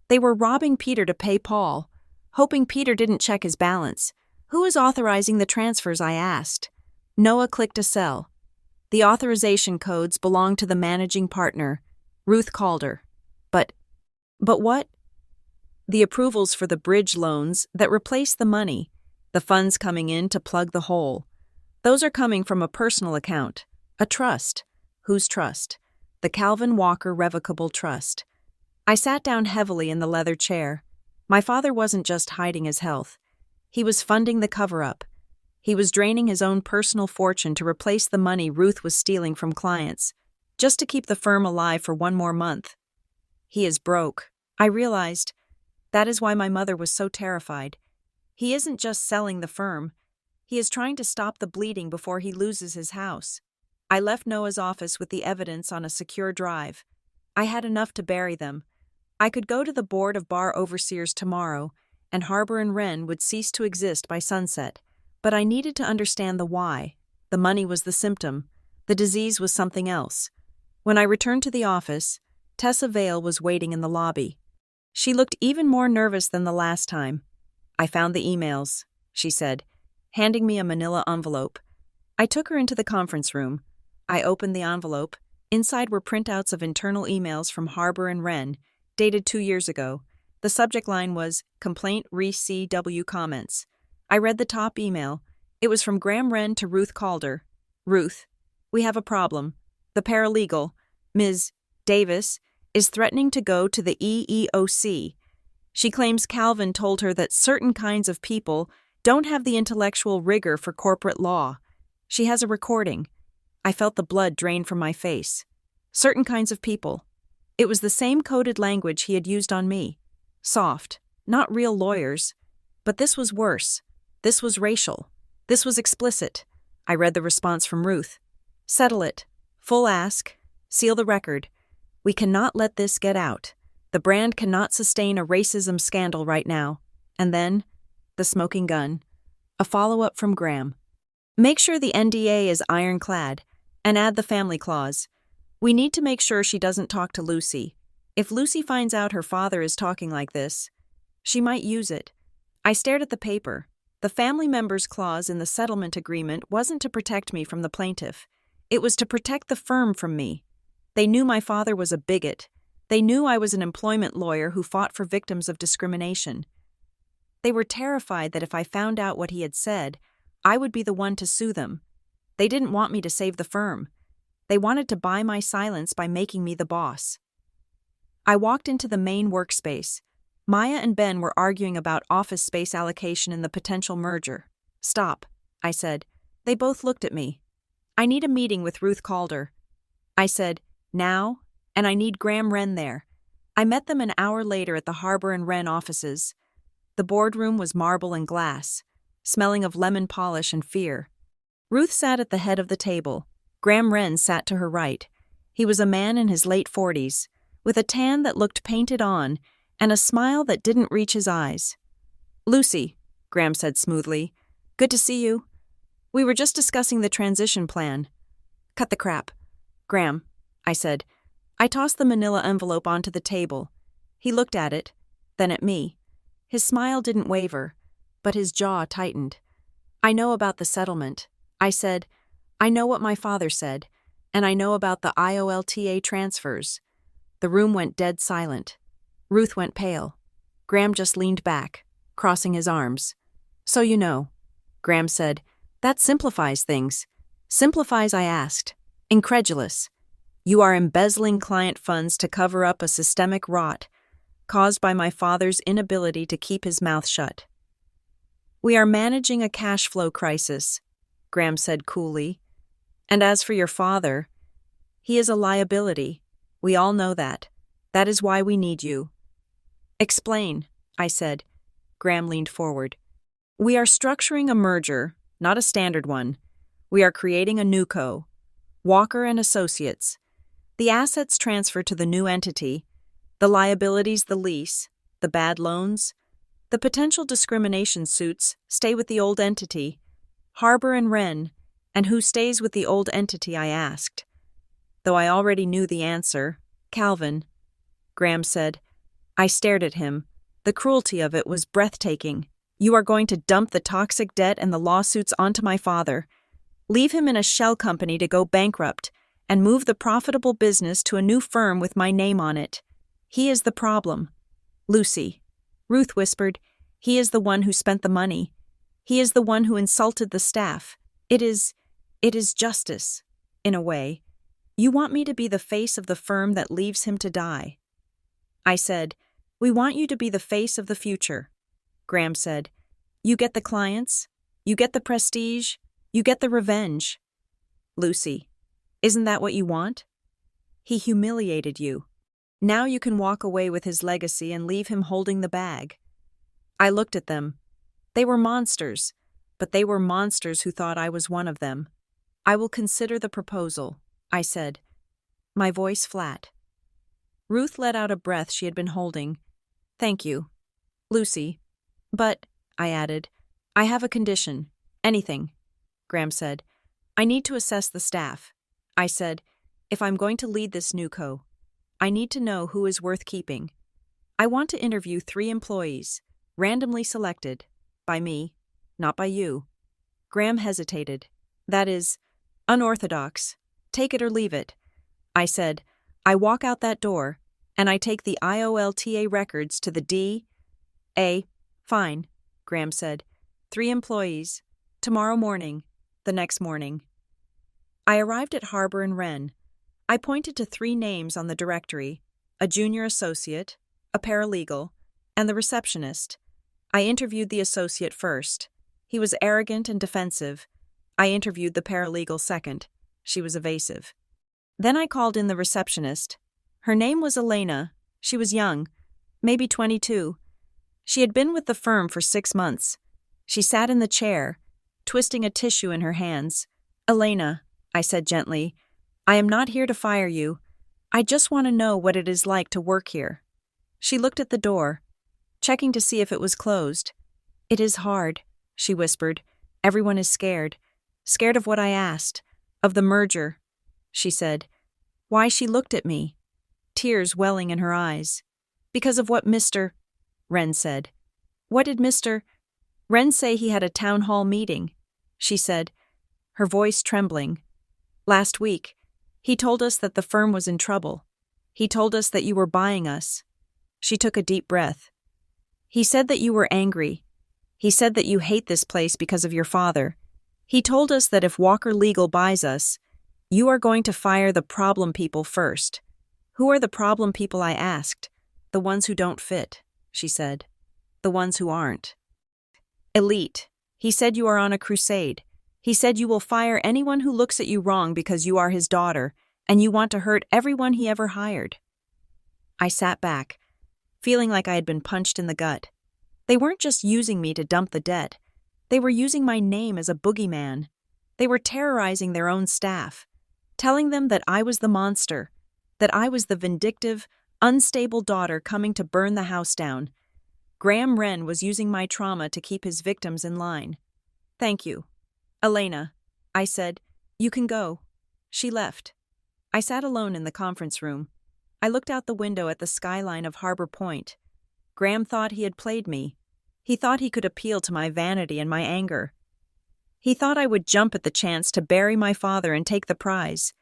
They were robbing Peter to pay Paul, hoping Peter didn't check his balance. Who is authorizing the transfers, I asked. Noah clicked a cell. The authorization codes belong to the managing partner, Ruth Calder. But what? The approvals for the bridge loans that replace the money, the funds coming in to plug the hole. Those are coming from a personal account, a trust. Whose trust? The Calvin Walker Revocable Trust. I sat down heavily in the leather chair. My father wasn't just hiding his health. He was funding the cover-up. He was draining his own personal fortune to replace the money Ruth was stealing from clients, just to keep the firm alive for 1 more month. He is broke. I realized. That is why my mother was so terrified. He isn't just selling the firm. He is trying to stop the bleeding before he loses his house. I left Noah's office with the evidence on a secure drive. I had enough to bury them. I could go to the board of bar overseers tomorrow, and Harbor and Wren would cease to exist by sunset. But I needed to understand the why. The money was the symptom. The disease was something else. When I returned to the office, Tessa Vale was waiting in the lobby. She looked even more nervous than the last time. I found the emails, she said, handing me a manila envelope. I took her into the conference room. I opened the envelope. Inside were printouts of internal emails from Harbor and Wren, dated 2 years ago. The subject line was, Complaint Re-CW Comments. I read the top email. It was from Graham Wren to Ruth Calder. Ruth, we have a problem. The paralegal, Ms. Davis, is threatening to go to the EEOC. She claims Calvin told her that certain kinds of people don't have the intellectual rigor for corporate law. She has a recording. I felt the blood drain from my face. Certain kinds of people. It was the same coded language he had used on me. Soft, not real lawyers. But this was worse. This was racial. This was explicit. I read the response from Ruth. Settle it. Full ask. Seal the record. We cannot let this get out. The brand cannot sustain a racism scandal right now. And then, the smoking gun. A follow-up from Graham. Make sure the NDA is ironclad, and add the family clause. We need to make sure she doesn't talk to Lucy. If Lucy finds out her father is talking like this, she might use it. I stared at the paper. The family members clause in the settlement agreement wasn't to protect me from the plaintiff. It was to protect the firm from me. They knew my father was a bigot. They knew I was an employment lawyer who fought for victims of discrimination. They were terrified that if I found out what he had said, I would be the one to sue them. They didn't want me to save the firm. They wanted to buy my silence by making me the boss. I walked into the main workspace. Maya and Ben were arguing about office space allocation in the potential merger. Stop, I said. They both looked at me. I need a meeting with Ruth Calder. I said, Now, and I need Graham Wren there. I met them an hour later at the Harbor and Wren offices. The boardroom was marble and glass, smelling of lemon polish and fear. Ruth sat at the head of the table. Graham Wren sat to her right. He was a man in his late 40s, with a tan that looked painted on and a smile that didn't reach his eyes. "Lucy," Graham said smoothly, "good to see you. We were just discussing the transition plan." "Cut the crap." "Graham," I said. I tossed the manila envelope onto the table. He looked at it, then at me. His smile didn't waver, but his jaw tightened. "I know about the settlement," I said. "I know what my father said, and I know about the IOLTA transfers." The room went dead silent. Ruth went pale. Graham just leaned back, crossing his arms. "So you know," Graham said. "That simplifies things." "Simplifies?" I asked, incredulous. "You are embezzling client funds to cover up a systemic rot caused by my father's inability to keep his mouth shut." "We are managing a cash flow crisis," Graham said coolly. "And as for your father, he is a liability. We all know that. That is why we need you." "Explain," I said. Graham leaned forward. "We are structuring a merger, not a standard one. We are creating a new co. Walker and Associates. The assets transfer to the new entity, the liabilities the lease, the bad loans. The potential discrimination suits stay with the old entity. Harbor and Wren, and who stays with the old entity, I asked. Though I already knew the answer, Calvin, Graham said. I stared at him. The cruelty of it was breathtaking. "You are going to dump the toxic debt and the lawsuits onto my father, leave him in a shell company to go bankrupt, and move the profitable business to a new firm with my name on it. He is the problem." "Lucy," Ruth whispered, "he is the one who spent the money. He is the one who insulted the staff. It is justice, in a way. You want me to be the face of the firm that leaves him to die." I said, "We want you to be the face of the future." Graham said, "You get the clients, you get the prestige, you get the revenge." "Lucy, isn't that what you want? He humiliated you. Now you can walk away with his legacy and leave him holding the bag." I looked at them. They were monsters, but they were monsters who thought I was one of them. "I will consider the proposal," I said, my voice flat. Ruth let out a breath she had been holding. "Thank you, Lucy. But," I added, "I have a condition." "Anything," Graham said. "I need to assess the staff." I said, "If I'm going to lead this new co, I need to know who is worth keeping. I want to interview 3 employees, randomly selected, by me, not by you." Graham hesitated. "That is unorthodox. Take it or leave it." I said, "I walk out that door, and I take the IOLTA records to the D.A. "Fine," Graham said. 3 employees. Tomorrow morning. The next morning. I arrived at Harbor and Wren. I pointed to 3 names on the directory, a junior associate, a paralegal, and the receptionist. I interviewed the associate first. He was arrogant and defensive. I interviewed the paralegal second. She was evasive. Then I called in the receptionist. Her name was Elena. She was young, maybe 22. She had been with the firm for 6 months. She sat in the chair, twisting a tissue in her hands. "Elena," I said gently, "I am not here to fire you. I just want to know what it is like to work here." She looked at the door, checking to see if it was closed. "It is hard," she whispered. "Everyone is scared. Scared of what I asked. Of the merger," she said. Why, she looked at me, tears welling in her eyes. "Because of what Mr. Wren said." "What did Mr. Wren say?" "He had a town hall meeting," she said, her voice trembling. "Last week. He told us that the firm was in trouble. He told us that you were buying us." She took a deep breath. "He said that you were angry. He said that you hate this place because of your father. He told us that if Walker Legal buys us, you are going to fire the problem people first." "Who are the problem people?" I asked. "The ones who don't fit," she said. "The ones who aren't. Elite. He said you are on a crusade. He said you will fire anyone who looks at you wrong because you are his daughter, and you want to hurt everyone he ever hired." I sat back, feeling like I had been punched in the gut. They weren't just using me to dump the debt. They were using my name as a boogeyman. They were terrorizing their own staff, telling them that I was the monster, that I was the vindictive, unstable daughter coming to burn the house down. Graham Wren was using my trauma to keep his victims in line. "Thank you, Elena," I said. "You can go." She left. I sat alone in the conference room. I looked out the window at the skyline of Harbor Point. Graham thought he had played me. He thought he could appeal to my vanity and my anger. He thought I would jump at the chance to bury my father and take the prize.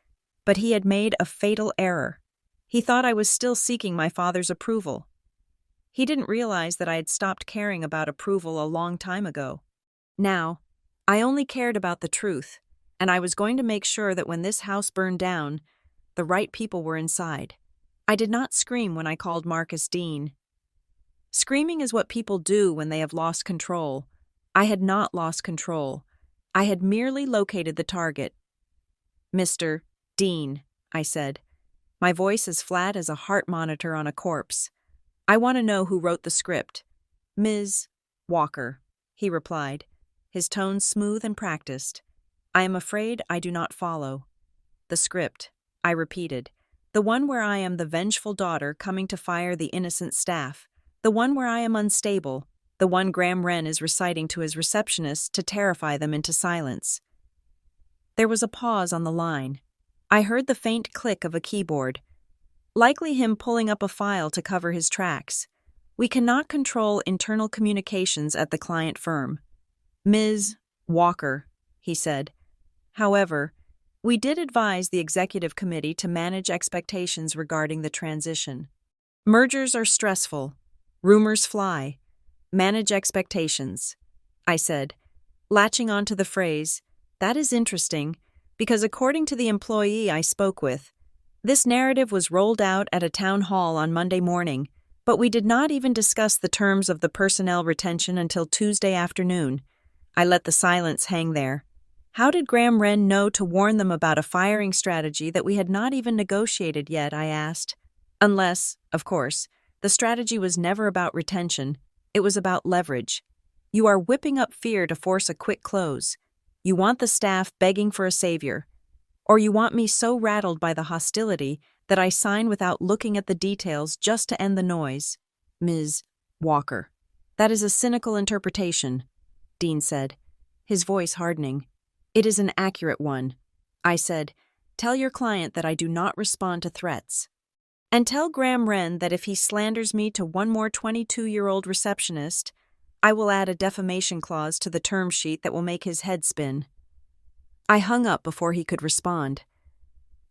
But he had made a fatal error. He thought I was still seeking my father's approval. He didn't realize that I had stopped caring about approval a long time ago. Now, I only cared about the truth, and I was going to make sure that when this house burned down, the right people were inside. I did not scream when I called Marcus Dean. Screaming is what people do when they have lost control. I had not lost control. I had merely located the target. "Mr. Dean," I said, my voice as flat as a heart monitor on a corpse. "I want to know who wrote the script." "Ms. Walker," he replied, his tone smooth and practiced. "I am afraid I do not follow." "The script," I repeated. "The one where I am the vengeful daughter coming to fire the innocent staff. The one where I am unstable. The one Graham Wren is reciting to his receptionist to terrify them into silence." There was a pause on the line. I heard the faint click of a keyboard. Likely him pulling up a file to cover his tracks. We cannot control internal communications at the client firm. "Ms. Walker," he said. "However, we did advise the executive committee to manage expectations regarding the transition. Mergers are stressful. Rumors fly. Manage expectations," I said, latching onto the phrase. "That is interesting, because according to the employee I spoke with, this narrative was rolled out at a town hall on Monday morning, but we did not even discuss the terms of the personnel retention until Tuesday afternoon." I let the silence hang there. How did Graham Wren know to warn them about a firing strategy that we had not even negotiated yet, I asked. Unless, of course, the strategy was never about retention. It was about leverage. You are whipping up fear to force a quick close. You want the staff begging for a savior. Or you want me so rattled by the hostility that I sign without looking at the details just to end the noise. "Ms. Walker." "That is a cynical interpretation," Dean said, his voice hardening. "It is an accurate one." I said, "Tell your client that I do not respond to threats. And tell Graham Wren that if he slanders me to one more 22-year-old receptionist, I will add a defamation clause to the term sheet that will make his head spin." I hung up before he could respond.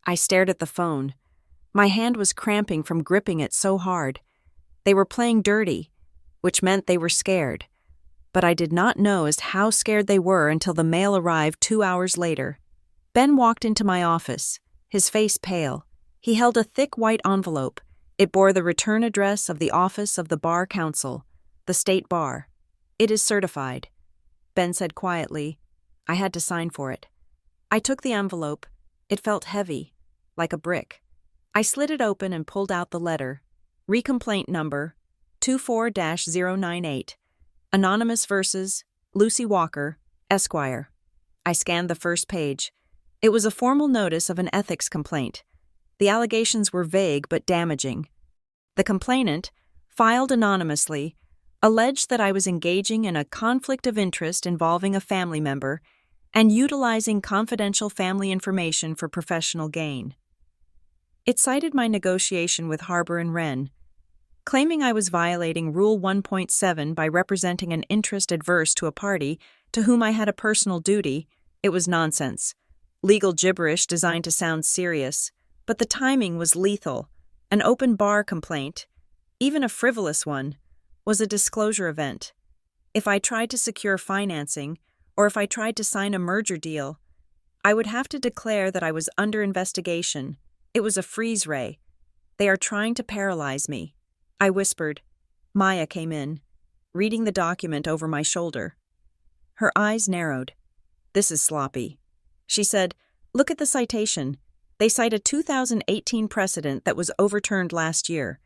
I stared at the phone. My hand was cramping from gripping it so hard. They were playing dirty, which meant they were scared. But I did not know as how scared they were until the mail arrived 2 hours later. Ben walked into my office, his face pale. He held a thick white envelope. It bore the return address of the Office of the Bar Council, the State Bar. "It is certified," Ben said quietly. I had to sign for it. I took the envelope. It felt heavy, like a brick. I slid it open and pulled out the letter. Recomplaint number 24-098. Anonymous versus Lucy Walker, Esquire. I scanned the first page. It was a formal notice of an ethics complaint. The allegations were vague but damaging. The complainant, filed anonymously, alleged that I was engaging in a conflict of interest involving a family member and utilizing confidential family information for professional gain. It cited my negotiation with Harbor and Wren, claiming I was violating Rule 1.7 by representing an interest adverse to a party to whom I had a personal duty. It was nonsense. Legal gibberish designed to sound serious, but the timing was lethal. An open bar complaint, even a frivolous one, was a disclosure event. If I tried to secure financing, or if I tried to sign a merger deal, I would have to declare that I was under investigation. It was a freeze ray. "They are trying to paralyze me," I whispered. Maya came in, reading the document over my shoulder. Her eyes narrowed. "This is sloppy," she said. "Look at the citation. They cite a 2018 precedent that was overturned last year.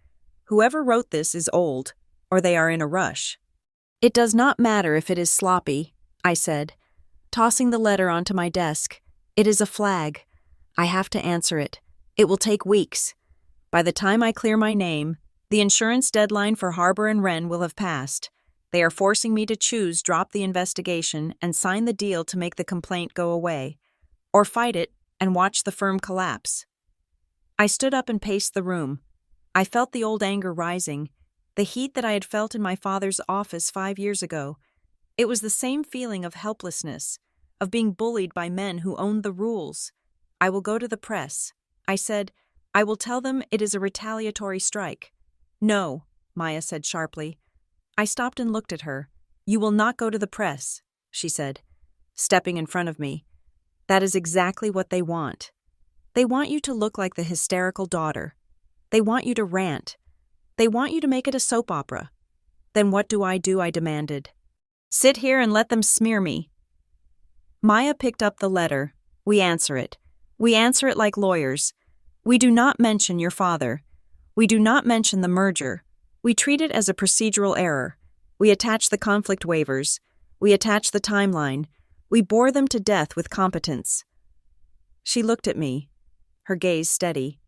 Whoever wrote this is old, or they are in a rush. It does not matter if it is sloppy, I said, tossing the letter onto my desk. It is a flag. I have to answer it. It will take weeks. By the time I clear my name, the insurance deadline for Harbor and Wren will have passed. They are forcing me to choose drop the investigation and sign the deal to make the complaint go away, or fight it and watch the firm collapse. I stood up and paced the room. I felt the old anger rising, the heat that I had felt in my father's office 5 years ago. It was the same feeling of helplessness, of being bullied by men who owned the rules. I will go to the press. I said, I will tell them it is a retaliatory strike. No, Maya said sharply. I stopped and looked at her. You will not go to the press, she said, stepping in front of me. That is exactly what they want. They want you to look like the hysterical daughter. They want you to rant. They want you to make it a soap opera. Then what do? I demanded. Sit here and let them smear me. Maya picked up the letter. We answer it. We answer it like lawyers. We do not mention your father. We do not mention the merger. We treat it as a procedural error. We attach the conflict waivers. We attach the timeline. We bore them to death with competence. She looked at me, her gaze steady.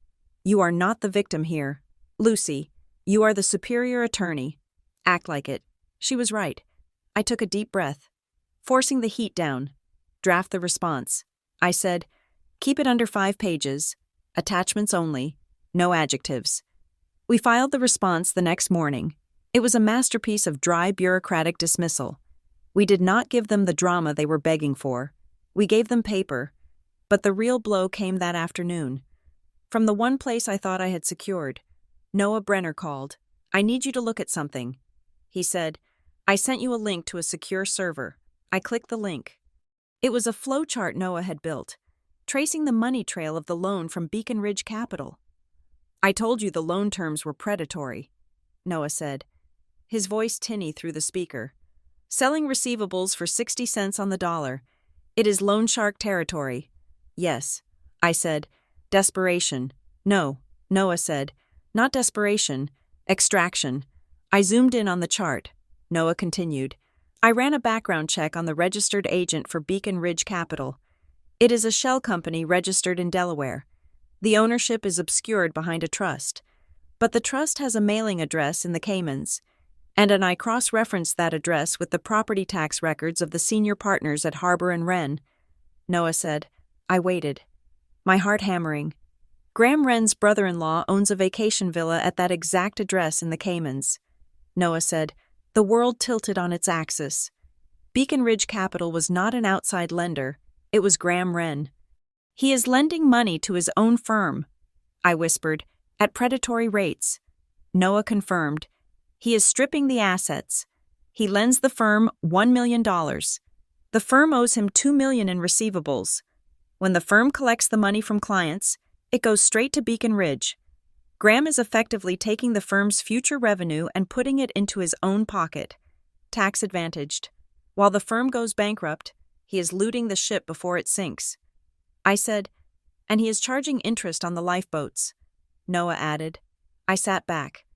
You are not the victim here. Lucy, you are the superior attorney. Act like it. She was right. I took a deep breath, forcing the heat down. Draft the response. I said, keep it under 5 pages. Attachments only. No adjectives. We filed the response the next morning. It was a masterpiece of dry bureaucratic dismissal. We did not give them the drama they were begging for. We gave them paper. But the real blow came that afternoon. From the one place I thought I had secured, Noah Brenner called. I need you to look at something. He said, I sent you a link to a secure server. I clicked the link. It was a flowchart Noah had built, tracing the money trail of the loan from Beacon Ridge Capital. I told you the loan terms were predatory, Noah said, his voice tinny through the speaker. Selling receivables for 60 cents on the dollar. It is loan shark territory. Yes, I said. Desperation. No, Noah said. Not desperation. Extraction. I zoomed in on the chart. Noah continued. I ran a background check on the registered agent for Beacon Ridge Capital. It is a shell company registered in Delaware. The ownership is obscured behind a trust. But the trust has a mailing address in the Caymans, and I cross-referenced that address with the property tax records of the senior partners at Harbor and Wren. Noah said. I waited, my heart hammering. Graham Wren's brother-in-law owns a vacation villa at that exact address in the Caymans. Noah said. The world tilted on its axis. Beacon Ridge Capital was not an outside lender. It was Graham Wren. He is lending money to his own firm, I whispered, at predatory rates. Noah confirmed. He is stripping the assets. He lends the firm $1 million. The firm owes him $2 million in receivables. When the firm collects the money from clients, it goes straight to Beacon Ridge. Graham is effectively taking the firm's future revenue and putting it into his own pocket, tax-advantaged. While the firm goes bankrupt, he is looting the ship before it sinks. I said, and he is charging interest on the lifeboats. Noah added. I sat back.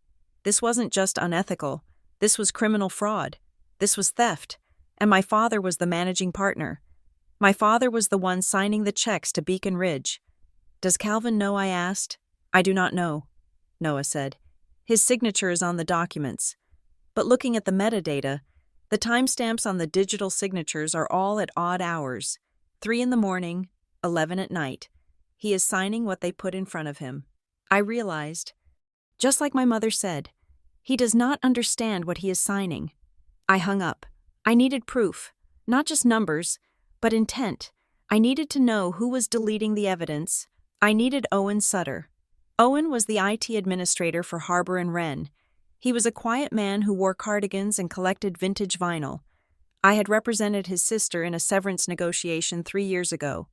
This wasn't just unethical. This was criminal fraud. This was theft. And my father was the managing partner. My father was the one signing the checks to Beacon Ridge. Does Calvin know? I asked. I do not know, Noah said. His signature is on the documents. But looking at the metadata, the timestamps on the digital signatures are all at odd hours. 3 in the morning, 11 at night. He is signing what they put in front of him. I realized, just like my mother said, he does not understand what he is signing. I hung up. I needed proof, not just numbers, but intent. I needed to know who was deleting the evidence. I needed Owen Sutter. Owen was the IT administrator for Harbor and Wren. He was a quiet man who wore cardigans and collected vintage vinyl. I had represented his sister in a severance negotiation 3 years ago,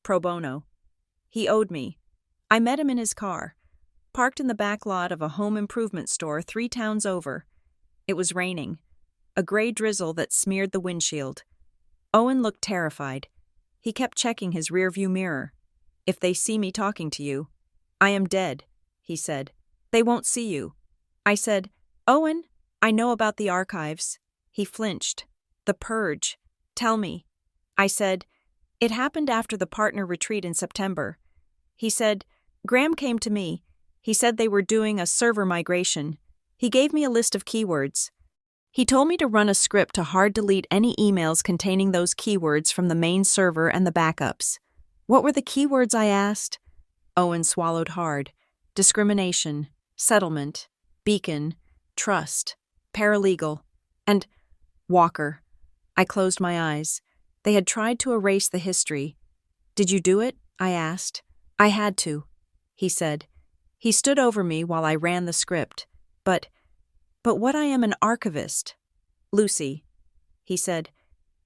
pro bono. He owed me. I met him in his car, parked in the back lot of a home improvement store 3 towns over. It was raining, a gray drizzle that smeared the windshield. Owen looked terrified. He kept checking his rearview mirror. If they see me talking to you, I am dead, he said. They won't see you. I said, Owen, I know about the archives. He flinched. The purge. Tell me. I said, it happened after the partner retreat in September. He said, Graham came to me. He said they were doing a server migration. He gave me a list of keywords. He told me to run a script to hard delete any emails containing those keywords from the main server and the backups. What were the keywords, I asked? Owen swallowed hard. Discrimination, settlement, beacon, trust, paralegal, and Walker. I closed my eyes. They had tried to erase the history. Did you do it? I asked. I had to, he said. He stood over me while I ran the script. But what I am an archivist. Lucy, he said,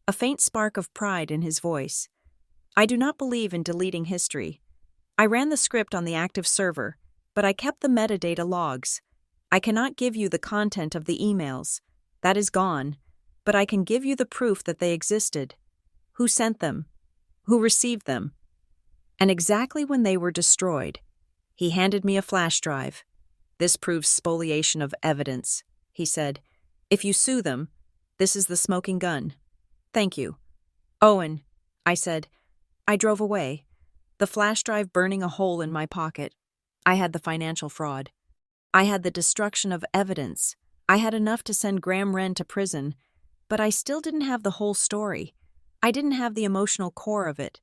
a faint spark of pride in his voice. I do not believe in deleting history. I ran the script on the active server, but I kept the metadata logs. I cannot give you the content of the emails. That is gone, but I can give you the proof that they existed. Who sent them? Who received them? And exactly when they were destroyed. He handed me a flash drive. This proves spoliation of evidence, he said. If you sue them, this is the smoking gun. Thank you. Owen, I said. I drove away, the flash drive burning a hole in my pocket. I had the financial fraud. I had the destruction of evidence. I had enough to send Graham Wren to prison, but I still didn't have the whole story. I didn't have the emotional core of it.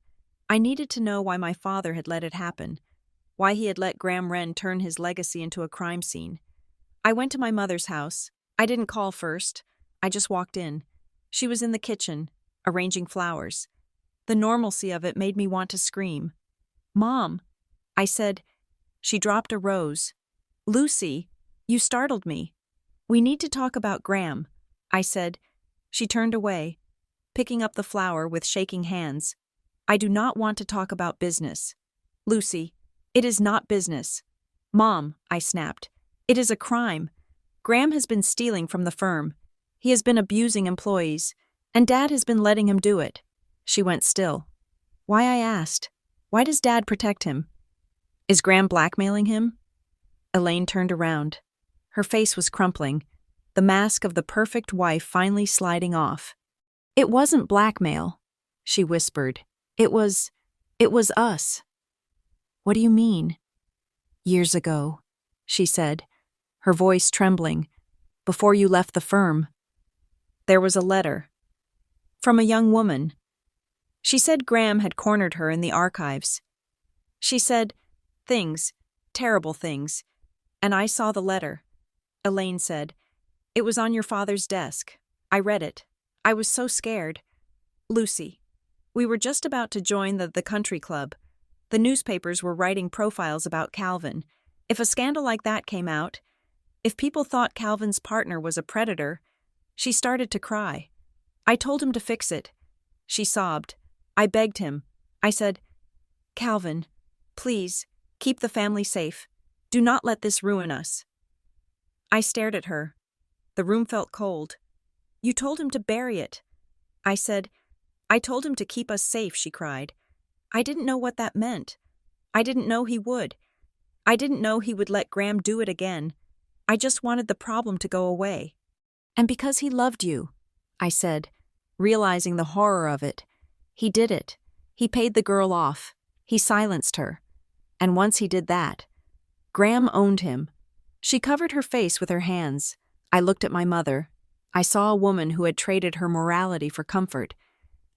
I needed to know why my father had let it happen, why he had let Graham Wren turn his legacy into a crime scene. I went to my mother's house. I didn't call first. I just walked in. She was in the kitchen, arranging flowers. The normalcy of it made me want to scream. Mom, I said. She dropped a rose. Lucy, you startled me. We need to talk about Graham, I said. She turned away, picking up the flower with shaking hands. I do not want to talk about business. Lucy, it is not business. Mom, I snapped. It is a crime. Graham has been stealing from the firm. He has been abusing employees, and Dad has been letting him do it. She went still. Why, I asked. Why does Dad protect him? Is Graham blackmailing him? Elaine turned around. Her face was crumpling, the mask of the perfect wife finally sliding off. It wasn't blackmail, she whispered. It was us. What do you mean? Years ago, she said, her voice trembling, before you left the firm. There was a letter. From a young woman. She said Graham had cornered her in the archives. She said things, terrible things, and I saw the letter. Elaine said, it was on your father's desk. I read it. I was so scared. Lucy, we were just about to join the country club. The newspapers were writing profiles about Calvin. If a scandal like that came out, if people thought Calvin's partner was a predator, she started to cry. I told him to fix it. She sobbed. I begged him. I said, Calvin, please, keep the family safe. Do not let this ruin us. I stared at her. The room felt cold. You told him to bury it. I said, I told him to keep us safe, she cried. I didn't know what that meant. I didn't know he would. I didn't know he would let Graham do it again. I just wanted the problem to go away. And because he loved you, I said, realizing the horror of it. He did it. He paid the girl off. He silenced her. And once he did that, Graham owned him. She covered her face with her hands. I looked at my mother. I saw a woman who had traded her morality for comfort,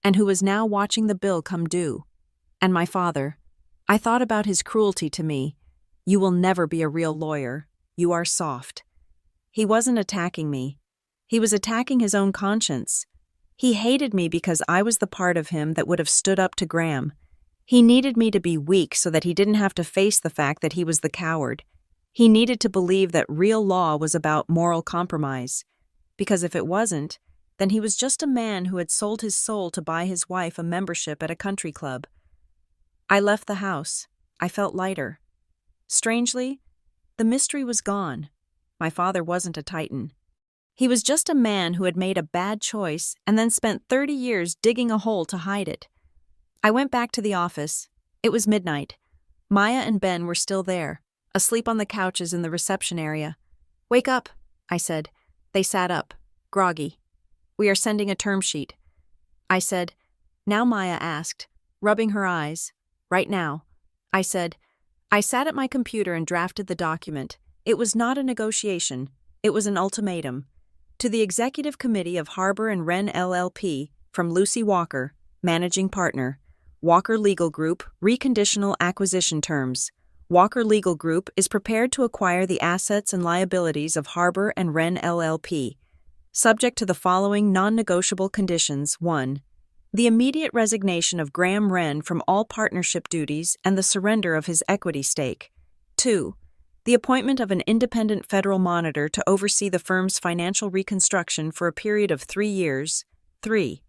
and who was now watching the bill come due. And my father. I thought about his cruelty to me. You will never be a real lawyer. You are soft. He wasn't attacking me. He was attacking his own conscience. He hated me because I was the part of him that would have stood up to Graham. He needed me to be weak so that he didn't have to face the fact that he was the coward. He needed to believe that real law was about moral compromise. Because if it wasn't, then he was just a man who had sold his soul to buy his wife a membership at a country club. I left the house. I felt lighter. Strangely, the mystery was gone. My father wasn't a titan. He was just a man who had made a bad choice and then spent 30 years digging a hole to hide it. I went back to the office. It was midnight. Maya and Ben were still there, asleep on the couches in the reception area. "Wake up," I said. They sat up, groggy. "We are sending a term sheet," I said. "Now," Maya asked, rubbing her eyes. "Right now." I said. I sat at my computer and drafted the document. It was not a negotiation. It was an ultimatum. To the Executive Committee of Harbor and Wren LLP, from Lucy Walker, Managing Partner. Walker Legal Group, reconditional acquisition terms. Walker Legal Group is prepared to acquire the assets and liabilities of Harbor and Wren LLP, subject to the following non-negotiable conditions. 1. The immediate resignation of Graham Wren from all partnership duties and the surrender of his equity stake. 2. The appointment of an independent federal monitor to oversee the firm's financial reconstruction for a period of 3 years. 3.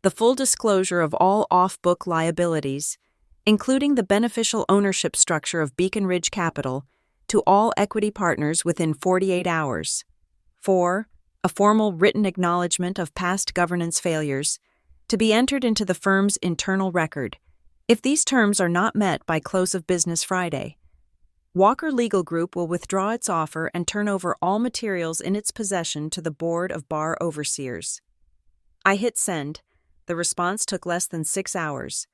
The full disclosure of all off-book liabilities, including the beneficial ownership structure of Beacon Ridge Capital, to all equity partners within 48 hours. 4. A formal written acknowledgement of past governance failures, to be entered into the firm's internal record, if these terms are not met by close of business Friday. Walker Legal Group will withdraw its offer and turn over all materials in its possession to the Board of Bar Overseers. I hit send. The response took less than 6 hours.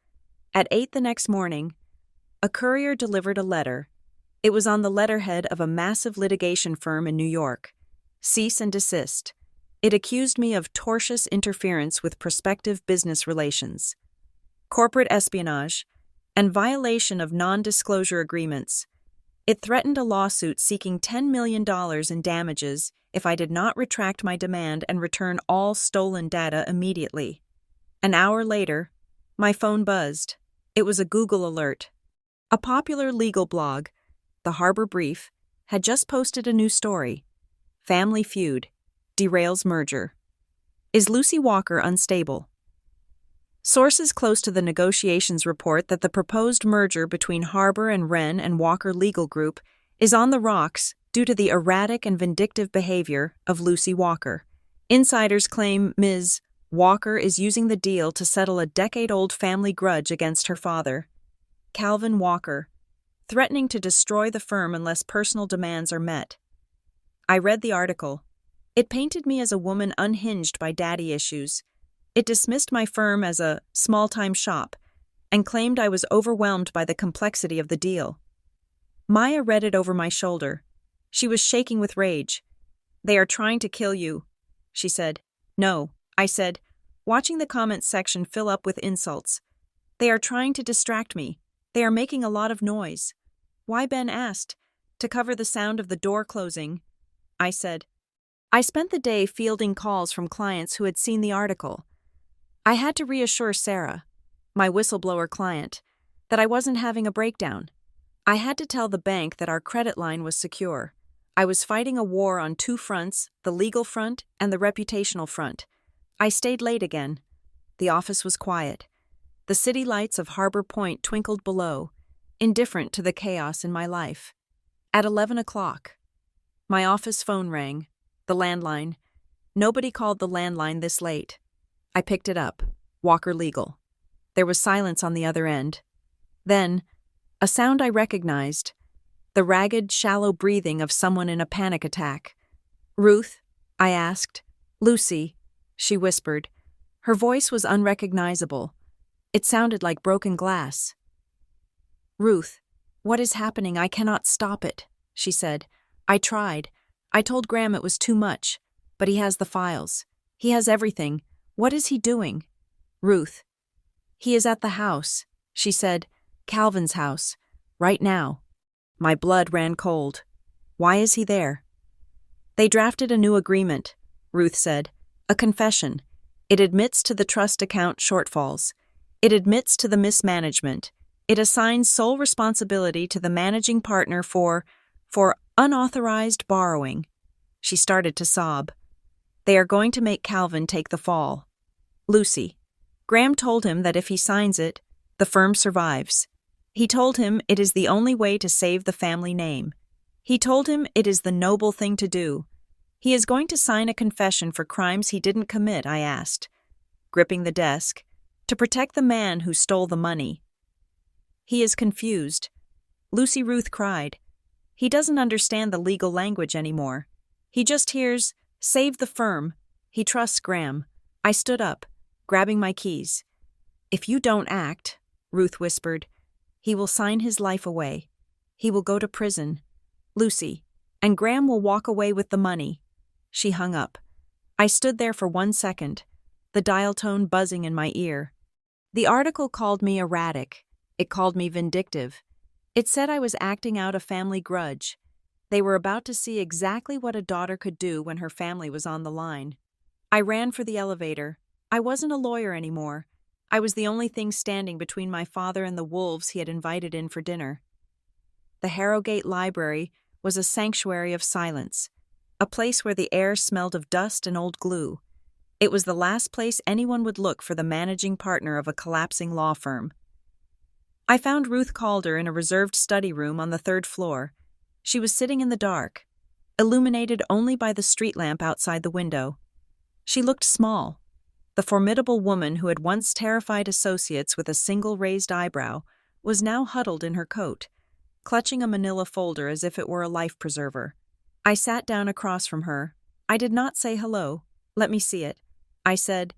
At 8 the next morning, a courier delivered a letter. It was on the letterhead of a massive litigation firm in New York. Cease and desist. It accused me of tortious interference with prospective business relations, corporate espionage, and violation of non-disclosure agreements. It threatened a lawsuit seeking $10 million in damages if I did not retract my demand and return all stolen data immediately. An hour later, my phone buzzed. It was a Google alert. A popular legal blog, The Harbor Brief, had just posted a new story. Family feud. Derails merger. Is Lucy Walker unstable? Sources close to the negotiations report that the proposed merger between Harbor and Wren and Walker Legal Group is on the rocks due to the erratic and vindictive behavior of Lucy Walker. Insiders claim Ms. Walker is using the deal to settle a decade-old family grudge against her father, Calvin Walker, threatening to destroy the firm unless personal demands are met. I read the article. It painted me as a woman unhinged by daddy issues. It dismissed my firm as a small-time shop and claimed I was overwhelmed by the complexity of the deal. Maya read it over my shoulder. She was shaking with rage. "They are trying to kill you," she said. "No," I said, watching the comments section fill up with insults. "They are trying to distract me. They are making a lot of noise." "Why?" Ben asked. "To cover the sound of the door closing," I said. I spent the day fielding calls from clients who had seen the article. I had to reassure Sarah, my whistleblower client, that I wasn't having a breakdown. I had to tell the bank that our credit line was secure. I was fighting a war on 2 fronts, the legal front and the reputational front. I stayed late again. The office was quiet. The city lights of Harbor Point twinkled below, indifferent to the chaos in my life. At 11 o'clock, my office phone rang. The landline. Nobody called the landline this late. I picked it up. Walker Legal. There was silence on the other end. Then, a sound I recognized. The ragged, shallow breathing of someone in a panic attack. "Ruth?" I asked. "Lucy," she whispered. Her voice was unrecognizable. It sounded like broken glass. "Ruth, what is happening? I cannot stop it," she said. "I tried. I told Graham it was too much, but he has the files. He has everything. What is he doing?" "Ruth." "He is at the house," she said. "Calvin's house. Right now." My blood ran cold. "Why is he there?" "They drafted a new agreement," Ruth said. "A confession. It admits to the trust account shortfalls. It admits to the mismanagement. It assigns sole responsibility to the managing partner for unauthorized borrowing." She started to sob. "They are going to make Calvin take the fall." "Lucy. Graham told him that if he signs it, the firm survives. He told him it is the only way to save the family name. He told him it is the noble thing to do. He is going to sign a confession for crimes he didn't commit," I asked, gripping the desk, "to protect the man who stole the money." He is confused. Lucy Ruth cried. He doesn't understand the legal language anymore. He just hears, "Save the firm." He trusts Graham. I stood up, grabbing my keys. "If you don't act," Ruth whispered, "he will sign his life away. He will go to prison. Lucy, and Graham will walk away with the money." She hung up. I stood there for 1 second, the dial tone buzzing in my ear. The article called me erratic. It called me vindictive. It said I was acting out a family grudge. They were about to see exactly what a daughter could do when her family was on the line. I ran for the elevator. I wasn't a lawyer anymore. I was the only thing standing between my father and the wolves he had invited in for dinner. The Harrogate Library was a sanctuary of silence, a place where the air smelled of dust and old glue. It was the last place anyone would look for the managing partner of a collapsing law firm. I found Ruth Calder in a reserved study room on the 3rd floor. She was sitting in the dark, illuminated only by the street lamp outside the window. She looked small. The formidable woman who had once terrified associates with a single raised eyebrow was now huddled in her coat, clutching a manila folder as if it were a life preserver. I sat down across from her. I did not say hello. "Let me see it," I said.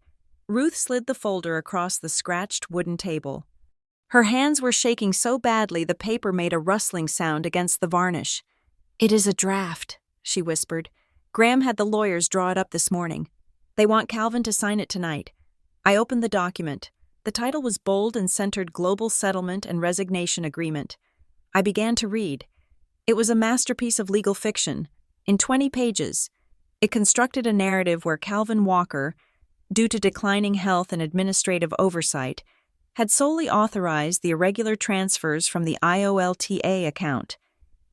Ruth slid the folder across the scratched wooden table. Her hands were shaking so badly the paper made a rustling sound against the varnish. "It is a draft," she whispered. "Graham had the lawyers draw it up this morning. They want Calvin to sign it tonight." I opened the document. The title was bold and centered Global Settlement and Resignation Agreement. I began to read. It was a masterpiece of legal fiction. In 20 pages, it constructed a narrative where Calvin Walker, due to declining health and administrative oversight, had solely authorized the irregular transfers from the IOLTA account.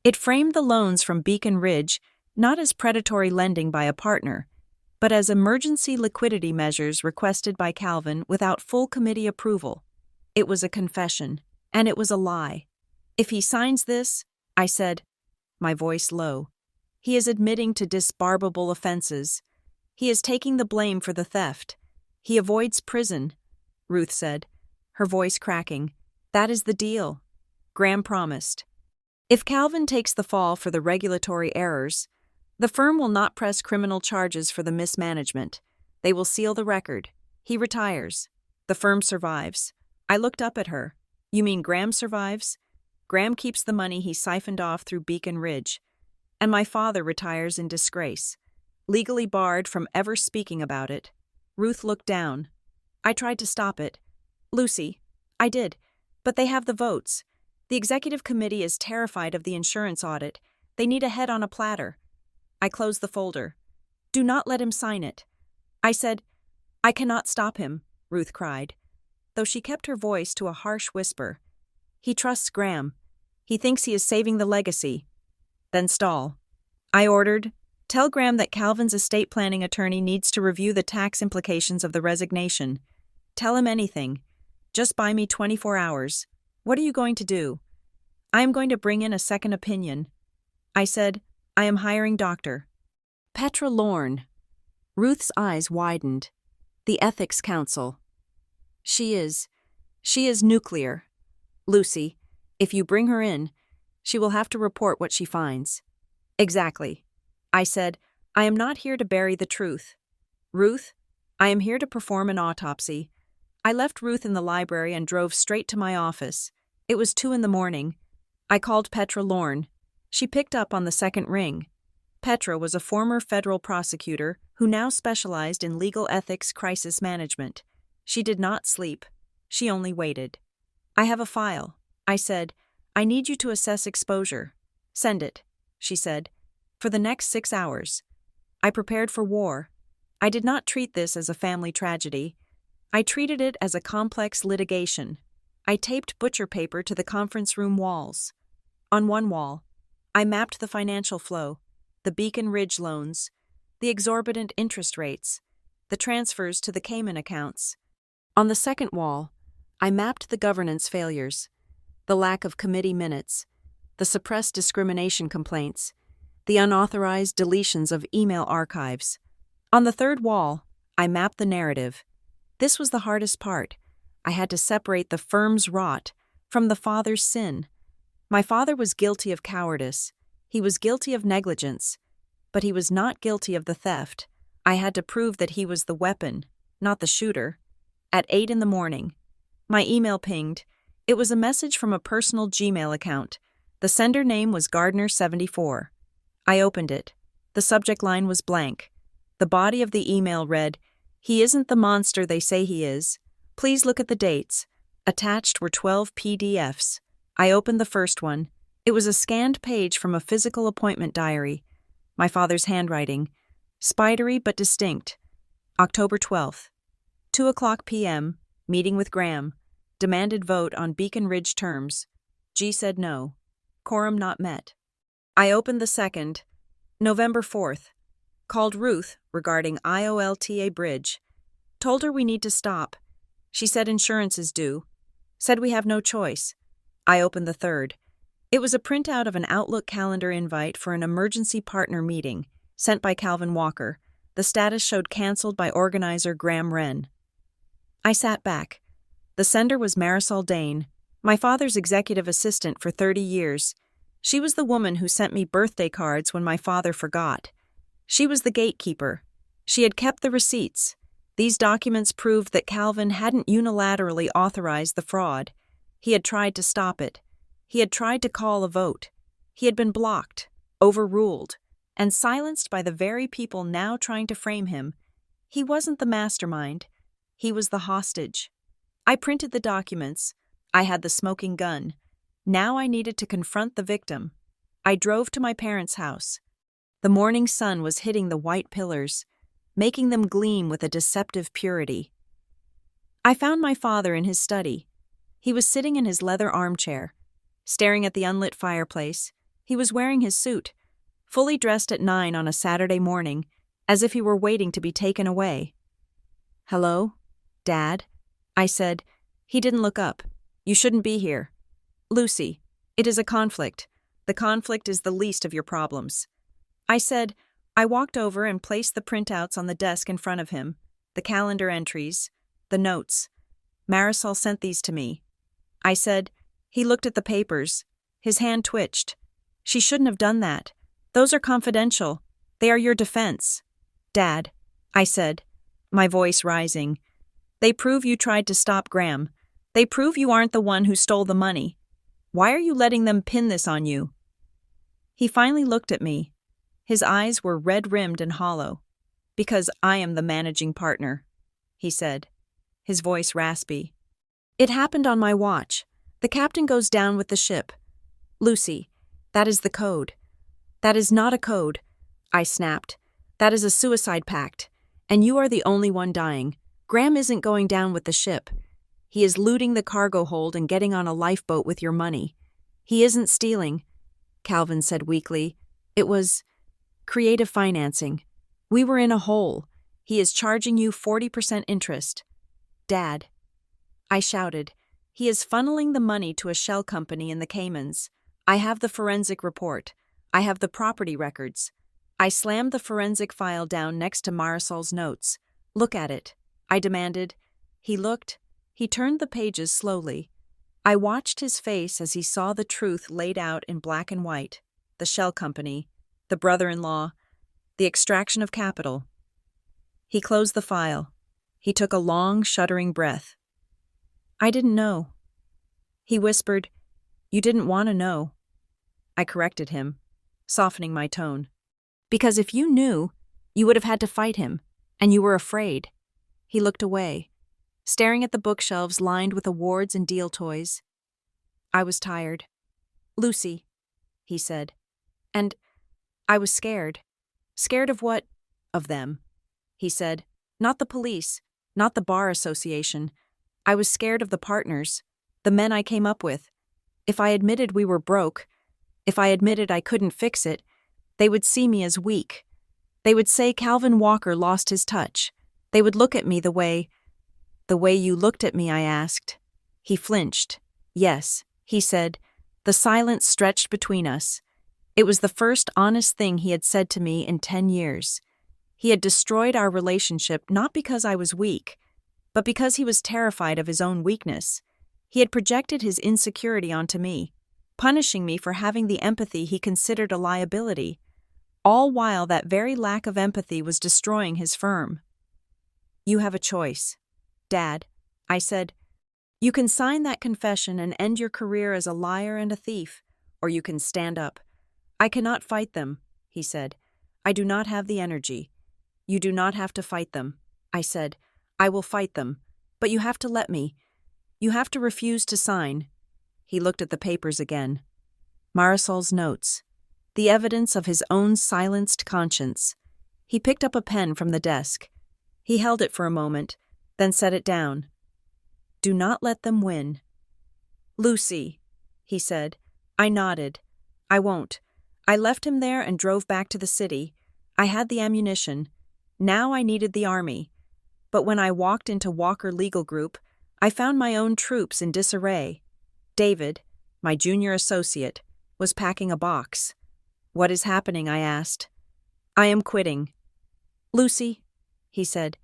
It framed the loans from Beacon Ridge not as predatory lending by a partner, but as emergency liquidity measures requested by Calvin without full committee approval. It was a confession, and it was a lie. "If he signs this," I said, my voice low, "he is admitting to disbarbable offenses. He is taking the blame for the theft. He avoids prison," Ruth said, her voice cracking. "That is the deal," Graham promised. "If Calvin takes the fall for the regulatory errors, the firm will not press criminal charges for the mismanagement. They will seal the record. He retires. The firm survives." I looked up at her. "You mean Graham survives?" "Graham keeps the money he siphoned off through Beacon Ridge. And my father retires in disgrace, legally barred from ever speaking about it." Ruth looked down. I tried to stop it. "Lucy, I did. But they have the votes. The executive committee is terrified of the insurance audit. They need a head on a platter." I closed the folder. "Do not let him sign it." I said, "I cannot stop him," Ruth cried, though she kept her voice to a harsh whisper. "He trusts Graham. He thinks he is saving the legacy." "Then stall." I ordered, "Tell Graham that Calvin's estate planning attorney needs to review the tax implications of the resignation. Tell him anything. Just buy me 24 hours. What are you going to do?" "I am going to bring in a second opinion." I said, "I am hiring Dr. Petra Lorne." Ruth's eyes widened. "The Ethics Council." She is nuclear. Lucy, if you bring her in, she will have to report what she finds." "Exactly." I said, "I am not here to bury the truth. Ruth, I am here to perform an autopsy." I left Ruth in the library and drove straight to my office. It was 2 a.m. I called Petra Lorne. She picked up on the second ring. Petra was a former federal prosecutor who now specialized in legal ethics crisis management. She did not sleep. She only waited. "I have a file," I said. "I need you to assess exposure." "Send it," she said. "For the next 6 hours." I prepared for war. I did not treat this as a family tragedy. I treated it as a complex litigation. I taped butcher paper to the conference room walls. On one wall, I mapped the financial flow, the Beacon Ridge loans, the exorbitant interest rates, the transfers to the Cayman accounts. On the second wall, I mapped the governance failures, the lack of committee minutes, the suppressed discrimination complaints, the unauthorized deletions of email archives. On the third wall, I mapped the narrative. This was the hardest part. I had to separate the firm's rot From the father's sin. My father was guilty of cowardice. He was guilty of negligence. But he was not guilty of the theft. I had to prove that he was the weapon, not the shooter. At 8 in the morning. My email pinged. It was a message from a personal Gmail account. The sender name was Gardner74. I opened it. The subject line was blank. The body of the email read, "He isn't the monster they say he is. Please look at the dates." Attached were 12 PDFs. I opened the first one. It was a scanned page from a physical appointment diary. My father's handwriting. Spidery but distinct. October 12th. 2:00 p.m. Meeting with Graham. Demanded vote on Beacon Ridge terms. G said no. Quorum not met. I opened the second. November 4th. Called Ruth regarding IOLTA bridge. Told her we need to stop. She said insurance is due. Said we have no choice. I opened the third. It was a printout of an Outlook calendar invite for an emergency partner meeting, sent by Calvin Walker. The status showed canceled by organizer Graham Wren. I sat back. The sender was Marisol Dane, my father's executive assistant for 30 years. She was the woman who sent me birthday cards when my father forgot. She was the gatekeeper. She had kept the receipts. These documents proved that Calvin hadn't unilaterally authorized the fraud. He had tried to stop it. He had tried to call a vote. He had been blocked, overruled, and silenced by the very people now trying to frame him. He wasn't the mastermind. He was the hostage. I printed the documents. I had the smoking gun. Now I needed to confront the victim. I drove to my parents' house. The morning sun was hitting the white pillars, making them gleam with a deceptive purity. I found my father in his study. He was sitting in his leather armchair, staring at the unlit fireplace. He was wearing his suit, fully dressed at 9 on a Saturday morning, as if he were waiting to be taken away. "Hello, Dad?" I said. He didn't look up. "You shouldn't be here." "Lucy, it is a conflict. The conflict is the least of your problems." I said. I walked over and placed the printouts on the desk in front of him, the calendar entries, the notes. Marisol sent these to me. I said. He looked at the papers. His hand twitched. "She shouldn't have done that. Those are confidential. They are your defense." "Dad," I said, my voice rising, "they prove you tried to stop Graham. They prove you aren't the one who stole the money. Why are you letting them pin this on you?" He finally looked at me. His eyes were red-rimmed and hollow. "Because I am the managing partner," he said, his voice raspy. "It happened on my watch. The captain goes down with the ship. Lucy, that is the code." "That is not a code," I snapped. "That is a suicide pact, and you are the only one dying. Graham isn't going down with the ship. He is looting the cargo hold and getting on a lifeboat with your money. He isn't stealing," Calvin said weakly. "It was creative financing. We were in a hole. He is charging you 40% interest." "Dad," I shouted, "he is funneling the money to a shell company in the Caymans. I have the forensic report. I have the property records." I slammed the forensic file down next to Marisol's notes. "Look at it," I demanded. He looked. He turned the pages slowly. I watched his face as he saw the truth laid out in black and white. The shell company, the brother-in-law, the extraction of capital. He closed the file. He took a long, shuddering breath. "I didn't know." He whispered, "You didn't want to know." I corrected him, softening my tone. "Because if you knew, you would have had to fight him, and you were afraid." He looked away, staring at the bookshelves lined with awards and deal toys. I was tired. "Lucy," he said. "And I was scared." "Scared of what?" "Of them," he said. "Not the police, not the bar association. I was scared of the partners, the men I came up with. If I admitted we were broke, if I admitted I couldn't fix it, they would see me as weak. They would say Calvin Walker lost his touch. They would look at me the way you looked at me," I asked. He flinched. "Yes," he said. The silence stretched between us. It was the first honest thing he had said to me in 10 years. He had destroyed our relationship not because I was weak, but because he was terrified of his own weakness. He had projected his insecurity onto me, punishing me for having the empathy he considered a liability, all while that very lack of empathy was destroying his firm. "You have a choice, Dad," I said. "You can sign that confession and end your career as a liar and a thief, or you can stand up." "I cannot fight them," he said. "I do not have the energy." "You do not have to fight them," I said. "I will fight them, but you have to let me. You have to refuse to sign." He looked at the papers again. Marisol's notes. The evidence of his own silenced conscience. He picked up a pen from the desk. He held it for a moment, then set it down. "Do not let them win." "Lucy," he said. I nodded. "I won't." I left him there and drove back to the city. I had the ammunition. Now I needed the army. But when I walked into Walker Legal Group, I found my own troops in disarray. David, my junior associate, was packing a box. "What is happening?" I asked. "I am quitting." "Lucy," he said.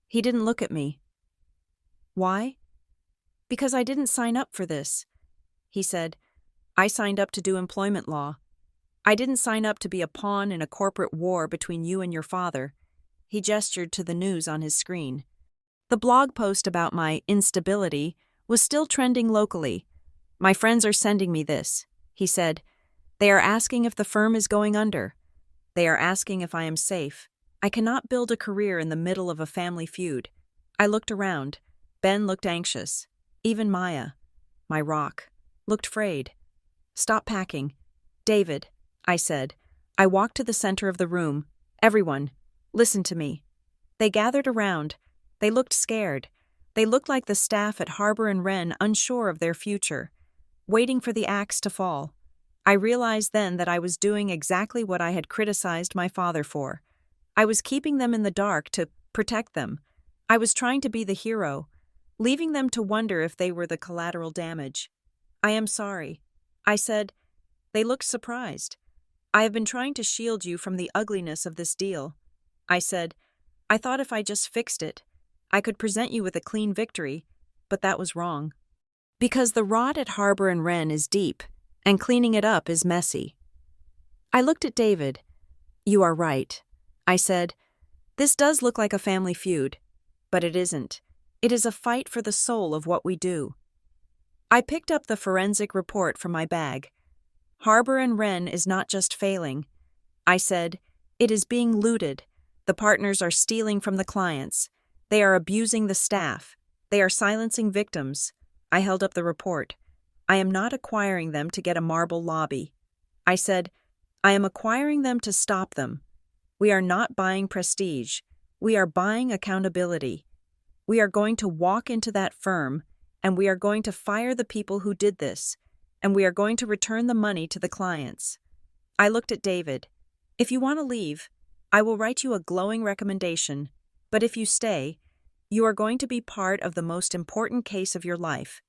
He didn't look at me. "Why?" "Because I didn't sign up for this," he said. "I signed up to do employment law. I didn't sign up to be a pawn in a corporate war between you and your father." He gestured to the news on his screen. The blog post about my instability was still trending locally. "My friends are sending me this," he said. "They are asking if the firm is going under. They are asking if I am safe. I cannot build a career in the middle of a family feud." I looked around. Ben looked anxious. Even Maya, my rock, looked frayed. "Stop packing." "David," I said. I walked to the center of the room. "Everyone, listen to me." They gathered around. They looked scared. They looked like the staff at Harbor and Wren, unsure of their future, waiting for the axe to fall. I realized then that I was doing exactly what I had criticized my father for. I was keeping them in the dark to protect them. I was trying to be the hero, leaving them to wonder if they were the collateral damage. "I am sorry," I said. They looked surprised. "I have been trying to shield you from the ugliness of this deal," I said. "I thought if I just fixed it, I could present you with a clean victory, but that was wrong. Because the rot at Harbor and Wren is deep, and cleaning it up is messy." I looked at David. "You are right," I said. "This does look like a family feud, but it isn't. It is a fight for the soul of what we do." I picked up the forensic report from my bag. "Harbor and Wren is not just failing," I said. "It is being looted. The partners are stealing from the clients. They are abusing the staff. They are silencing victims." I held up the report. "I am not acquiring them to get a marble lobby," I said. "I am acquiring them to stop them. We are not buying prestige. We are buying accountability. We are going to walk into that firm, and we are going to fire the people who did this, and we are going to return the money to the clients." I looked at David. "If you want to leave, I will write you a glowing recommendation, but if you stay, you are going to be part of the most important case of your life.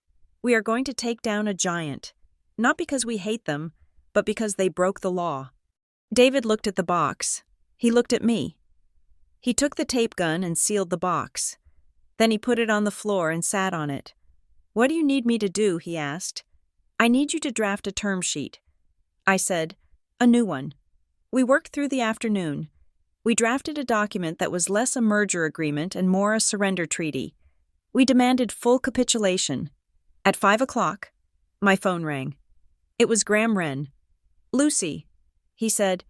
We are going to take down a giant, not because we hate them, but because they broke the law." David looked at the box. He looked at me. He took the tape gun and sealed the box. Then he put it on the floor and sat on it. "What do you need me to do?" he asked. "I need you to draft a term sheet." I said, "A new one." We worked through the afternoon. We drafted a document that was less a merger agreement and more a surrender treaty. We demanded full capitulation. At 5 o'clock, my phone rang. It was Graham Wren. "Lucy," he said.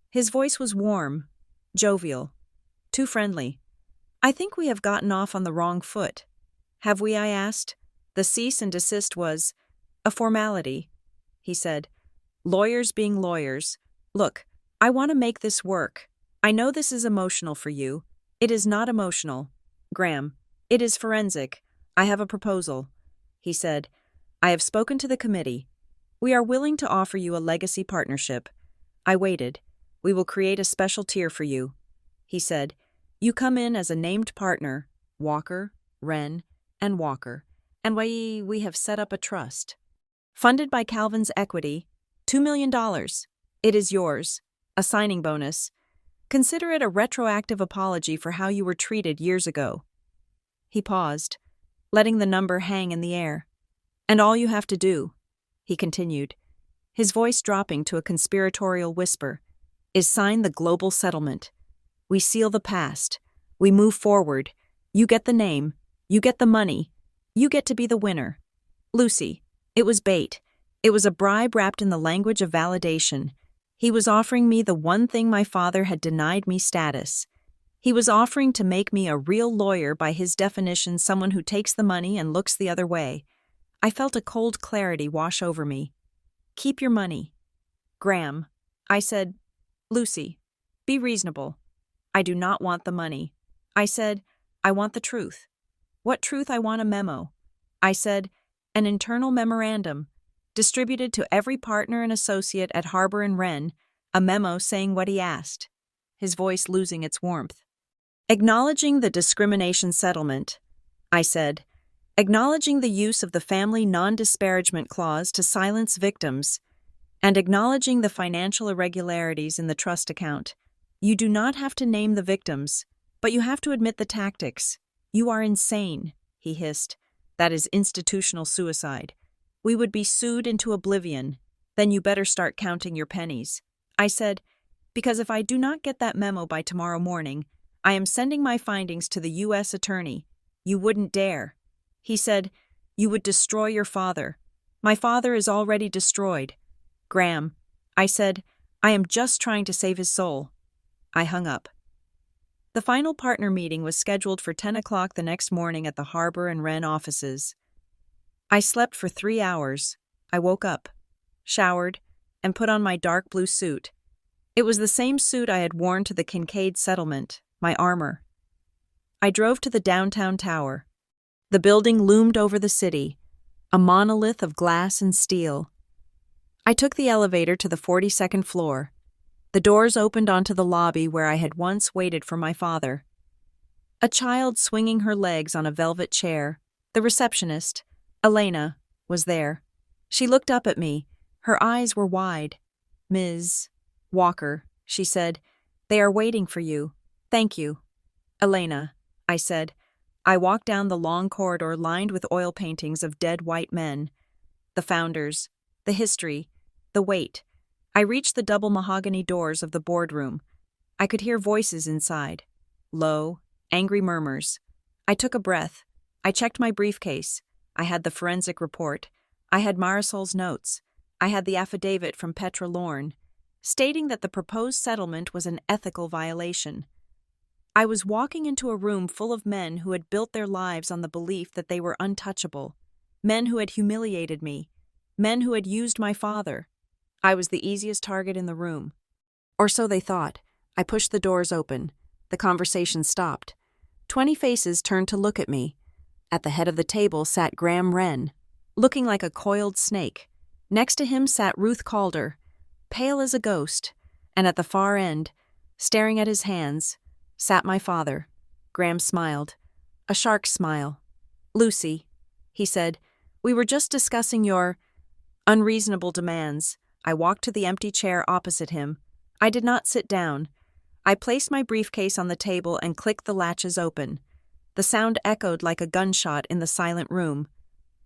His voice was warm, jovial, too friendly. "I think we have gotten off on the wrong foot." "Have we?" I asked. "The cease and desist was a formality," he said. "Lawyers being lawyers. Look, I want to make this work. I know this is emotional for you. It is not emotional, Graham. It is forensic. I have a proposal," he said. "I have spoken to the committee. We are willing to offer you a legacy partnership." I waited. "We will create a special tier for you," he said. "You come in as a named partner, Walker, Wren, and Walker, and we have set up a trust. Funded by Calvin's Equity, $2 million. It is yours. A signing bonus. Consider it a retroactive apology for how you were treated years ago." He paused, letting the number hang in the air. And all you have to do," he continued, his voice dropping to a conspiratorial whisper, "is sign the global settlement. We seal the past. We move forward. You get the name. You get the money. You get to be the winner." Lucy, it was bait. It was a bribe wrapped in the language of validation. He was offering me the one thing my father had denied me: status. He was offering to make me a real lawyer, by his definition, someone who takes the money and looks the other way. I felt a cold clarity wash over me. "Keep your money." "Graham," I said. "Lucy, be reasonable. I do not want the money." I said, "I want the truth." "What truth?" "I want a memo." I said, "An internal memorandum, distributed to every partner and associate at Harbor and Wren, a memo saying what he asked," his voice losing its warmth. "Acknowledging the discrimination settlement," I said, "acknowledging the use of the family non-disparagement clause to silence victims, and acknowledging the financial irregularities in the trust account. You do not have to name the victims, but you have to admit the tactics. You are insane," he hissed. "That is institutional suicide. We would be sued into oblivion. Then you better start counting your pennies." I said, "Because if I do not get that memo by tomorrow morning, I am sending my findings to the U.S. Attorney." "You wouldn't dare." He said, "You would destroy your father." "My father is already destroyed." "Graham," I said, "I am just trying to save his soul." I hung up. The final partner meeting was scheduled for 10 o'clock the next morning at the Harbor and Wren offices. I slept for 3 hours. I woke up, showered, and put on my dark blue suit. It was the same suit I had worn to the Kincaid settlement, my armor. I drove to the downtown tower. The building loomed over the city, a monolith of glass and steel. I took the elevator to the 42nd floor. The doors opened onto the lobby where I had once waited for my father. A child swinging her legs on a velvet chair, the receptionist, Elena, was there. She looked up at me. Her eyes were wide. "Ms. Walker," she said, "they are waiting for you." "Thank you." "Elena," I said. I walked down the long corridor lined with oil paintings of dead white men. The founders, the history, the weight. I reached the double mahogany doors of the boardroom. I could hear voices inside. Low, angry murmurs. I took a breath. I checked my briefcase. I had the forensic report. I had Marisol's notes. I had the affidavit from Petra Lorne, stating that the proposed settlement was an ethical violation. I was walking into a room full of men who had built their lives on the belief that they were untouchable, men who had humiliated me, men who had used my father. I was the easiest target in the room. Or so they thought. I pushed the doors open. The conversation stopped. 20 faces turned to look at me. At the head of the table sat Graham Wren, looking like a coiled snake. Next to him sat Ruth Calder, pale as a ghost, and at the far end, staring at his hands, sat my father. Graham smiled. A shark's smile. "Lucy," he said, "we were just discussing your unreasonable demands." I walked to the empty chair opposite him. I did not sit down. I placed my briefcase on the table and clicked the latches open. The sound echoed like a gunshot in the silent room.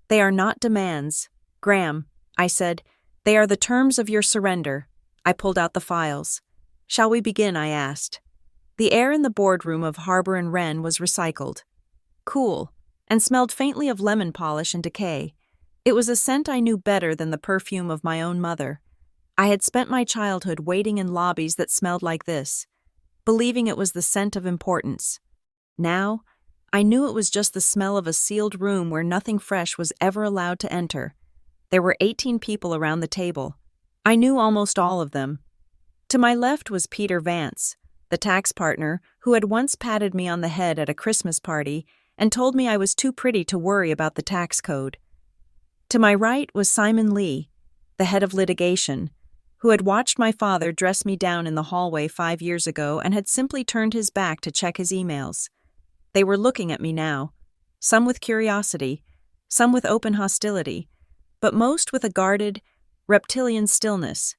"They are not demands, Graham," I said. "They are the terms of your surrender." I pulled out the files. "Shall we begin?" I asked. The air in the boardroom of Harbor and Wren was recycled, cool, and smelled faintly of lemon polish and decay. It was a scent I knew better than the perfume of my own mother. I had spent my childhood waiting in lobbies that smelled like this, believing it was the scent of importance. Now, I knew it was just the smell of a sealed room where nothing fresh was ever allowed to enter. There were 18 people around the table. I knew almost all of them. To my left was Peter Vance, the tax partner who had once patted me on the head at a Christmas party and told me I was too pretty to worry about the tax code. To my right was Simon Lee, the head of litigation, who had watched my father dress me down in the hallway 5 years ago and had simply turned his back to check his emails. They were looking at me now, some with curiosity, some with open hostility, but most with a guarded, reptilian stillness.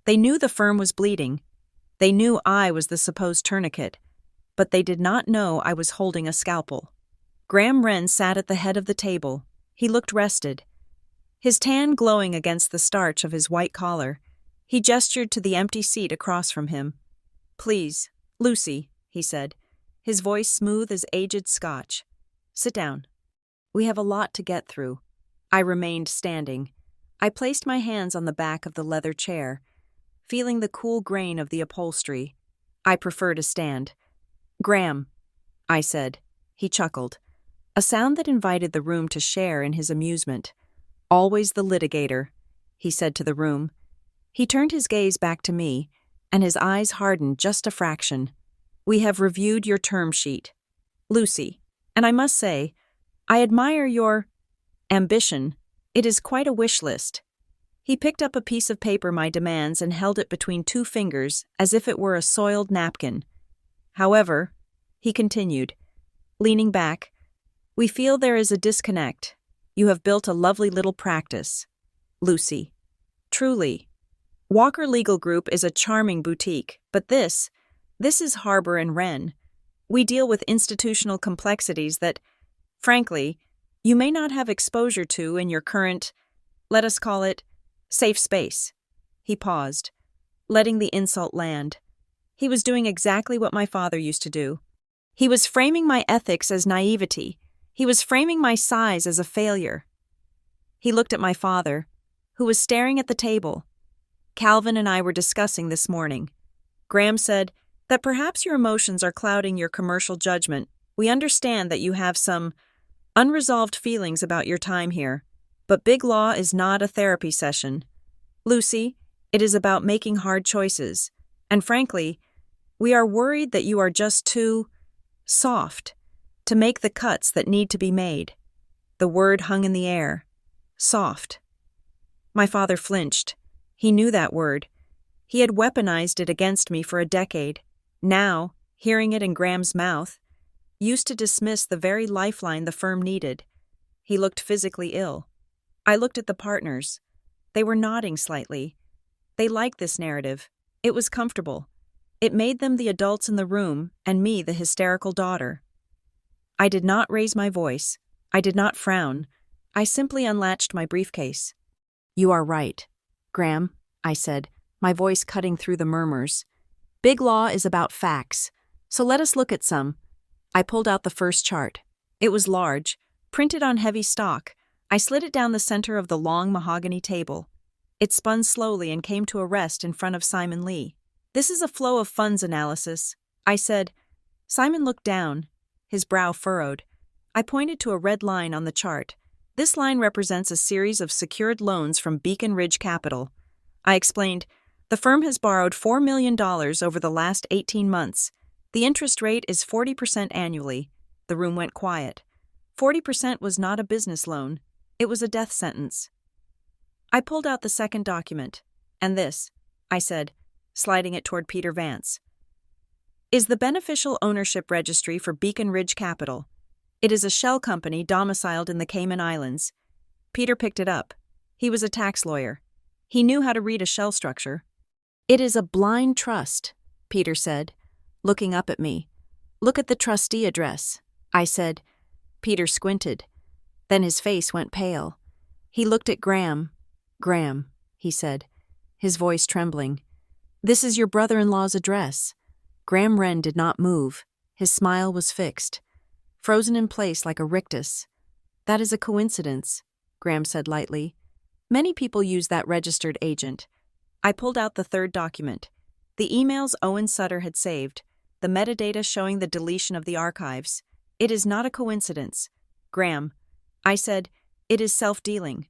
They knew the firm was bleeding. They knew I was the supposed tourniquet, but they did not know I was holding a scalpel. Graham Wren sat at the head of the table. He looked rested. his tan glowing against the starch of his white collar. He gestured to the empty seat across from him. "Please, Lucy," he said, his voice smooth as aged scotch. "Sit down. We have a lot to get through." I remained standing. I placed my hands on the back of the leather chair, feeling the cool grain of the upholstery. I prefer to stand. "Graham," I said. He chuckled, a sound that invited the room to share in his amusement. "Always the litigator," he said to the room. He turned his gaze back to me, and his eyes hardened just a fraction. "We have reviewed your term sheet, Lucy, and I must say, I admire your ambition. It is quite a wish list." He picked up a piece of paper my demands and held it between two fingers as if it were a soiled napkin. "However," he continued, leaning back, "we feel there is a disconnect. You have built a lovely little practice, Lucy. Truly. Walker Legal Group is a charming boutique, but this is Harbor and Wren. We deal with institutional complexities that, frankly, you may not have exposure to in your current, let us call it, safe space." He paused, letting the insult land. He was doing exactly what my father used to do. He was framing my ethics as naivety. He was framing my size as a failure. He looked at my father, who was staring at the table. "Calvin and I were discussing this morning. Graham said that perhaps your emotions are clouding your commercial judgment. We understand that you have some unresolved feelings about your time here, but Big Law is not a therapy session. Lucy, it is about making hard choices, and frankly, we are worried that you are just too soft to make the cuts that need to be made." The word hung in the air. Soft. My father flinched. He knew that word. He had weaponized it against me for a decade. Now, hearing it in Graham's mouth, used to dismiss the very lifeline the firm needed. He looked physically ill. I looked at the partners. They were nodding slightly. They liked this narrative. It was comfortable. It made them the adults in the room and me the hysterical daughter. I did not raise my voice. I did not frown. I simply unlatched my briefcase. "You are right, Graham," I said, my voice cutting through the murmurs. "Big Law is about facts, so let us look at some." I pulled out the first chart. It was large, printed on heavy stock. I slid it down the center of the long mahogany table. It spun slowly and came to a rest in front of Simon Lee. "This is a flow of funds analysis," I said. Simon looked down, his brow furrowed. I pointed to a red line on the chart. "This line represents a series of secured loans from Beacon Ridge Capital." I explained, "The firm has borrowed $4 million over the last 18 months. The interest rate is 40% annually." The room went quiet. 40% was not a business loan. It was a death sentence. I pulled out the second document. "And this," I said, sliding it toward Peter Vance, "is the beneficial ownership registry for Beacon Ridge Capital. It is a shell company domiciled in the Cayman Islands." Peter picked it up. He was a tax lawyer. He knew how to read a shell structure. "It is a blind trust," Peter said, looking up at me. "Look at the trustee address," I said. Peter squinted. Then his face went pale. He looked at Graham. "Graham," he said, his voice trembling, "this is your brother-in-law's address." Graham Wren did not move. His smile was fixed, frozen in place like a rictus. "That is a coincidence," Graham said lightly. "Many people use that registered agent." I pulled out the third document. The emails Owen Sutter had saved, the metadata showing the deletion of the archives. "It is not a coincidence, Graham," I said. "It is self-dealing.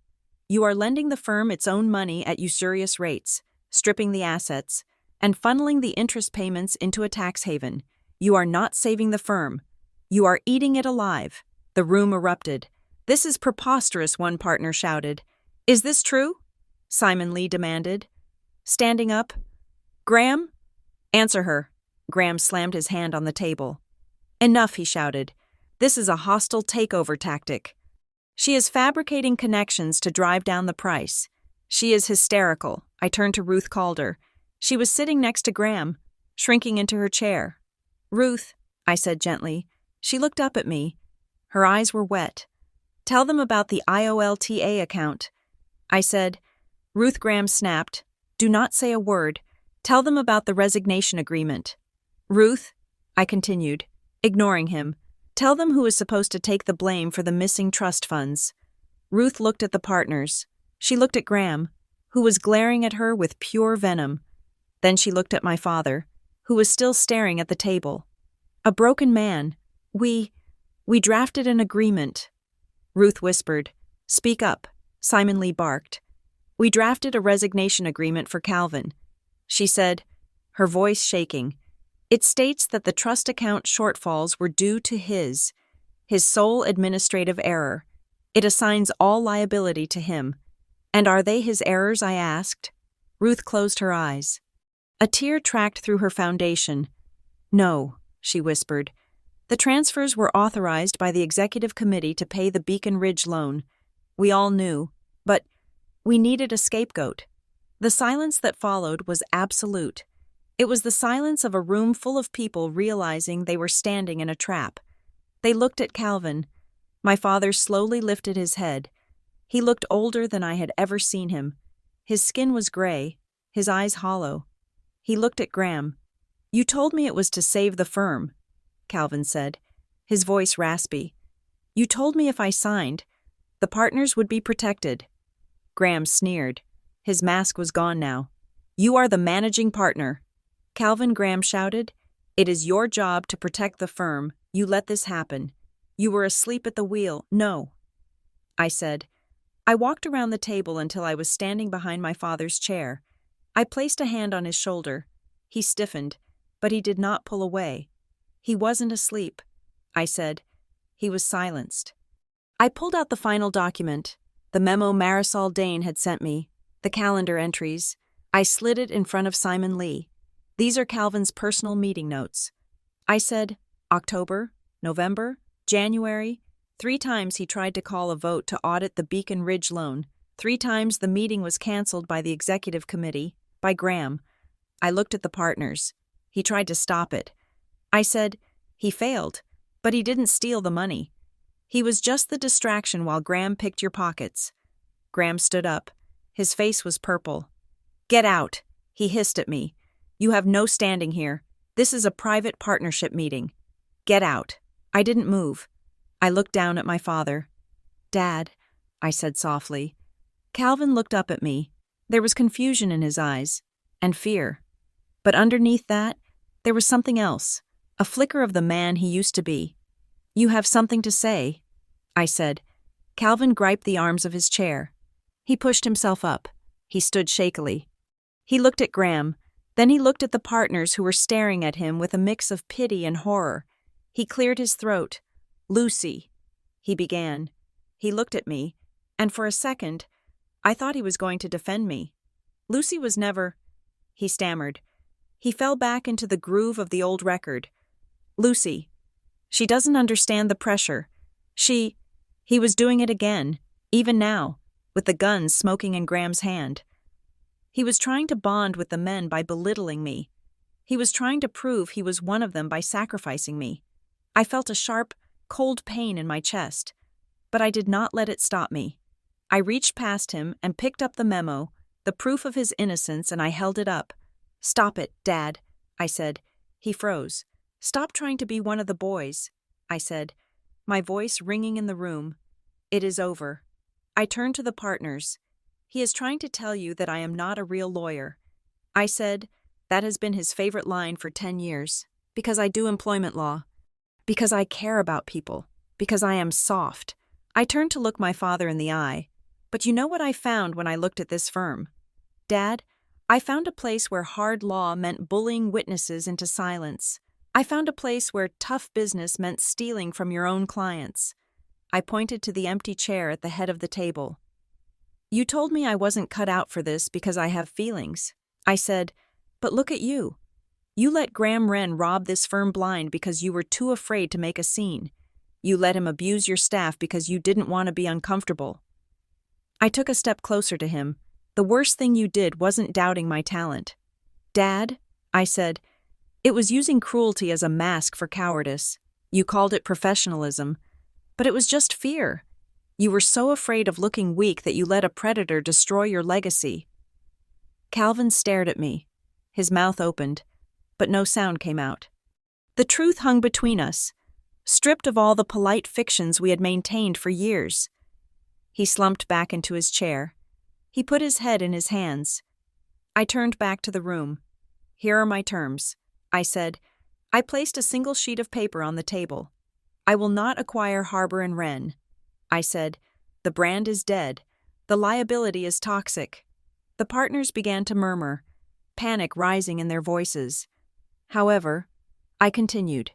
You are lending the firm its own money at usurious rates, stripping the assets, and funneling the interest payments into a tax haven. You are not saving the firm. You are eating it alive." The room erupted. "This is preposterous," one partner shouted. "Is this true?" Simon Lee demanded, standing up. "Graham, answer her." Graham slammed his hand on the table. "Enough," he shouted. "This is a hostile takeover tactic. She is fabricating connections to drive down the price. She is hysterical." I turned to Ruth Calder. She was sitting next to Graham, shrinking into her chair. "Ruth," I said gently. She looked up at me. Her eyes were wet. "Tell them about the IOLTA account. I said. Ruth Graham snapped. Do not say a word. Tell them about the resignation agreement. Ruth, I continued, ignoring him, tell them who is supposed to take the blame for the missing trust funds. Ruth looked at the partners. She looked at Graham, who was glaring at her with pure venom. Then she looked at my father, who was still staring at the table. A broken man. We drafted an agreement. Ruth whispered. Speak up, Simon Lee barked. We drafted a resignation agreement for Calvin. She said, her voice shaking. It states that the trust account shortfalls were due to his sole administrative error. It assigns all liability to him. And are they his errors, I asked. Ruth closed her eyes. A tear tracked through her foundation. No, she whispered. The transfers were authorized by the executive committee to pay the Beacon Ridge loan. We all knew, but we needed a scapegoat. The silence that followed was absolute. It was the silence of a room full of people realizing they were standing in a trap. They looked at Calvin. My father slowly lifted his head. He looked older than I had ever seen him. His skin was gray, his eyes hollow. He looked at Graham. You told me it was to save the firm, Calvin said, his voice raspy. You told me if I signed, the partners would be protected. Graham sneered. His mask was gone now. You are the managing partner. Calvin, Graham shouted. It is your job to protect the firm. You let this happen. You were asleep at the wheel. No. I said. I walked around the table until I was standing behind my father's chair. I placed a hand on his shoulder. He stiffened, but he did not pull away. He wasn't asleep, I said. He was silenced. I pulled out the final document, the memo Marisol Dane had sent me, the calendar entries. I slid it in front of Simon Lee. These are Calvin's personal meeting notes. I said, October, November, January. 3 times he tried to call a vote to audit the Beacon Ridge loan. 3 times the meeting was canceled by the executive committee, by Graham. I looked at the partners. He tried to stop it. I said, he failed, but he didn't steal the money. He was just the distraction while Graham picked your pockets. Graham stood up. His face was purple. Get out, he hissed at me. You have no standing here. This is a private partnership meeting. Get out. I didn't move. I looked down at my father. Dad, I said softly. Calvin looked up at me. There was confusion in his eyes, and fear. But underneath that, there was something else, a flicker of the man he used to be. You have something to say, I said. Calvin griped the arms of his chair. He pushed himself up. He stood shakily. He looked at Graham. Then he looked at the partners who were staring at him with a mix of pity and horror. He cleared his throat. Lucy, he began. He looked at me, and for a second, I thought he was going to defend me. Lucy was never, he stammered. He fell back into the groove of the old record. Lucy. She doesn't understand the pressure. He was doing it again, even now, with the gun smoking in Graham's hand. He was trying to bond with the men by belittling me. He was trying to prove he was one of them by sacrificing me. I felt a sharp, cold pain in my chest, but I did not let it stop me. I reached past him and picked up the memo, the proof of his innocence, and I held it up. Stop it, Dad, I said. He froze. Stop trying to be one of the boys, I said, my voice ringing in the room. It is over. I turned to the partners. He is trying to tell you that I am not a real lawyer. I said, that has been his favorite line for 10 years, because I do employment law. Because I care about people. Because I am soft. I turned to look my father in the eye. But you know what I found when I looked at this firm? Dad, I found a place where hard law meant bullying witnesses into silence. I found a place where tough business meant stealing from your own clients. I pointed to the empty chair at the head of the table. You told me I wasn't cut out for this because I have feelings. I said, but look at you. You let Graham Wren rob this firm blind because you were too afraid to make a scene. You let him abuse your staff because you didn't want to be uncomfortable. I took a step closer to him. The worst thing you did wasn't doubting my talent. Dad, I said, it was using cruelty as a mask for cowardice. You called it professionalism. But it was just fear. You were so afraid of looking weak that you let a predator destroy your legacy. Calvin stared at me. His mouth opened, but no sound came out. The truth hung between us, stripped of all the polite fictions we had maintained for years. He slumped back into his chair. He put his head in his hands. I turned back to the room. Here are my terms, I said. I placed a single sheet of paper on the table. I will not acquire Harbor and Wren. I said, the brand is dead. The liability is toxic. The partners began to murmur, panic rising in their voices. However, I continued.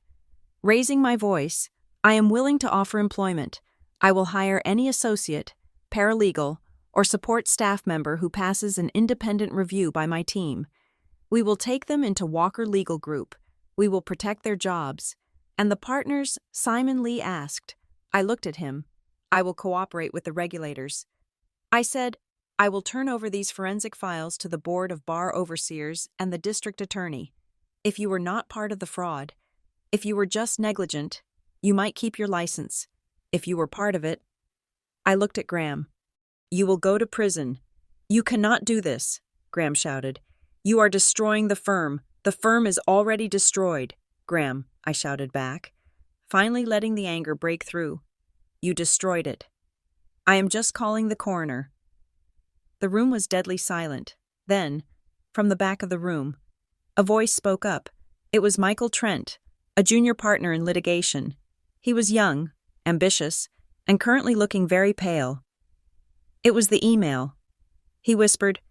Raising my voice, I am willing to offer employment. I will hire any associate, paralegal, or support staff member who passes an independent review by my team. We will take them into Walker Legal Group. We will protect their jobs. And the partners, Simon Lee asked. I looked at him. I will cooperate with the regulators. I said, I will turn over these forensic files to the Board of Bar Overseers and the District Attorney. If you were not part of the fraud, if you were just negligent, you might keep your license. If you were part of it, I looked at Graham. You will go to prison. You cannot do this, Graham shouted. You are destroying the firm. The firm is already destroyed, Graham, I shouted back, finally letting the anger break through. You destroyed it. I am just calling the coroner. The room was deadly silent. Then, from the back of the room, a voice spoke up. It was Michael Trent, a junior partner in litigation. He was young, ambitious, and currently looking very pale. It was the email. He whispered.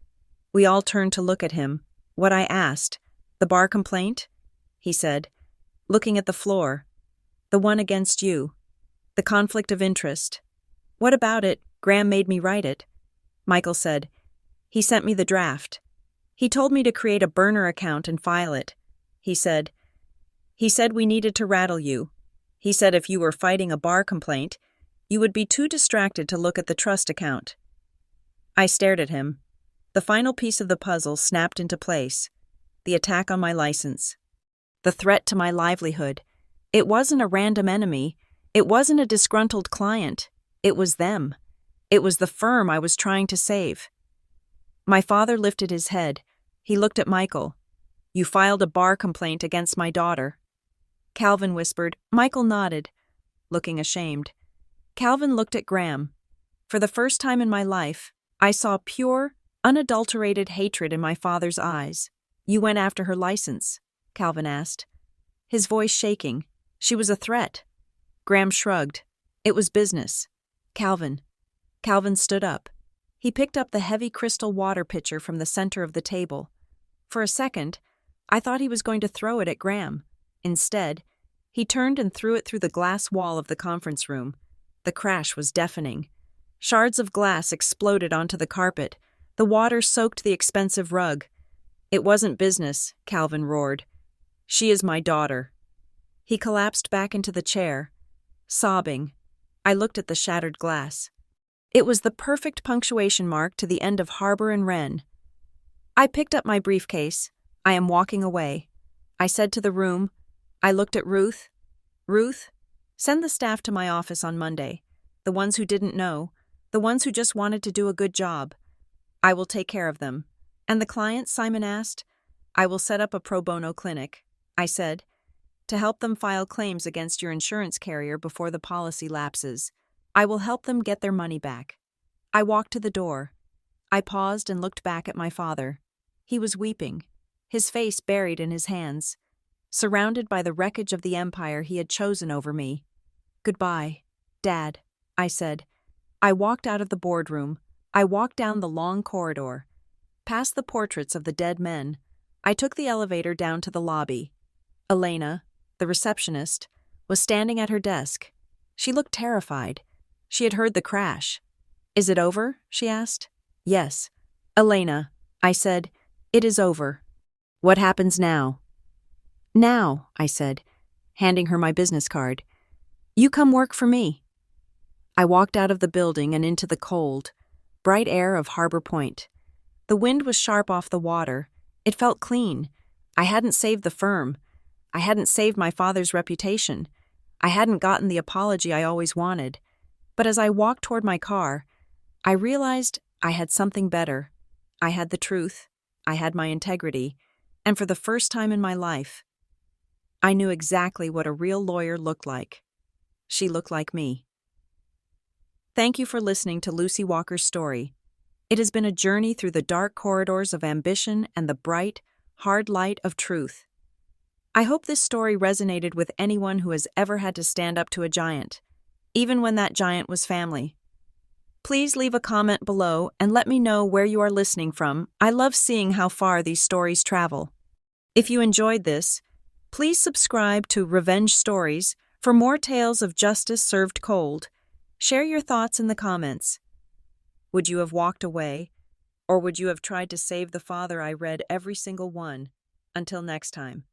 We all turned to look at him. What I asked. The bar complaint? He said, looking at the floor. The one against you. The conflict of interest. What about it? Graham made me write it. Michael said. He sent me the draft. He told me to create a burner account and file it. He said we needed to rattle you. He said if you were fighting a bar complaint, you would be too distracted to look at the trust account. I stared at him. The final piece of the puzzle snapped into place. The attack on my license. The threat to my livelihood. It wasn't a random enemy. It wasn't a disgruntled client. It was them. It was the firm I was trying to save. My father lifted his head. He looked at Michael. You filed a bar complaint against my daughter. Calvin whispered. Michael nodded, looking ashamed. Calvin looked at Graham. For the first time in my life, I saw pure, unadulterated hatred in my father's eyes. You went after her license, Calvin asked, his voice shaking. She was a threat. Graham shrugged. It was business. Calvin stood up. He picked up the heavy crystal water pitcher from the center of the table. For a second, I thought he was going to throw it at Graham. Instead, he turned and threw it through the glass wall of the conference room. The crash was deafening. Shards of glass exploded onto the carpet. The water soaked the expensive rug. It wasn't business, Calvin roared. She is my daughter. He collapsed back into the chair, sobbing. I looked at the shattered glass. It was the perfect punctuation mark to the end of Harbor and Wren. I picked up my briefcase. I am walking away. I said to the room. I looked at Ruth. Ruth, send the staff to my office on Monday. The ones who didn't know. The ones who just wanted to do a good job. I will take care of them. And the clients, Simon asked. I will set up a pro bono clinic, I said, to help them file claims against your insurance carrier before the policy lapses. I will help them get their money back. I walked to the door. I paused and looked back at my father. He was weeping, his face buried in his hands, surrounded by the wreckage of the empire he had chosen over me. Goodbye, Dad, I said. I walked out of the boardroom. I walked down the long corridor. Past the portraits of the dead men, I took the elevator down to the lobby. Elena, the receptionist, was standing at her desk. She looked terrified. She had heard the crash. Is it over? She asked. Yes. Elena, I said, it is over. What happens now? Now, I said, handing her my business card. You come work for me. I walked out of the building and into the cold, bright air of Harbor Point. The wind was sharp off the water. It felt clean. I hadn't saved the firm. I hadn't saved my father's reputation. I hadn't gotten the apology I always wanted. But as I walked toward my car, I realized I had something better. I had the truth, I had my integrity, and for the first time in my life, I knew exactly what a real lawyer looked like. She looked like me. Thank you for listening to Lucy Walker's story. It has been a journey through the dark corridors of ambition and the bright, hard light of truth. I hope this story resonated with anyone who has ever had to stand up to a giant, even when that giant was family. Please leave a comment below and let me know where you are listening from. I love seeing how far these stories travel. If you enjoyed this, please subscribe to Revenge Stories for more tales of justice served cold. Share your thoughts in the comments. Would you have walked away, or would you have tried to save the father? I read every single one. Until next time.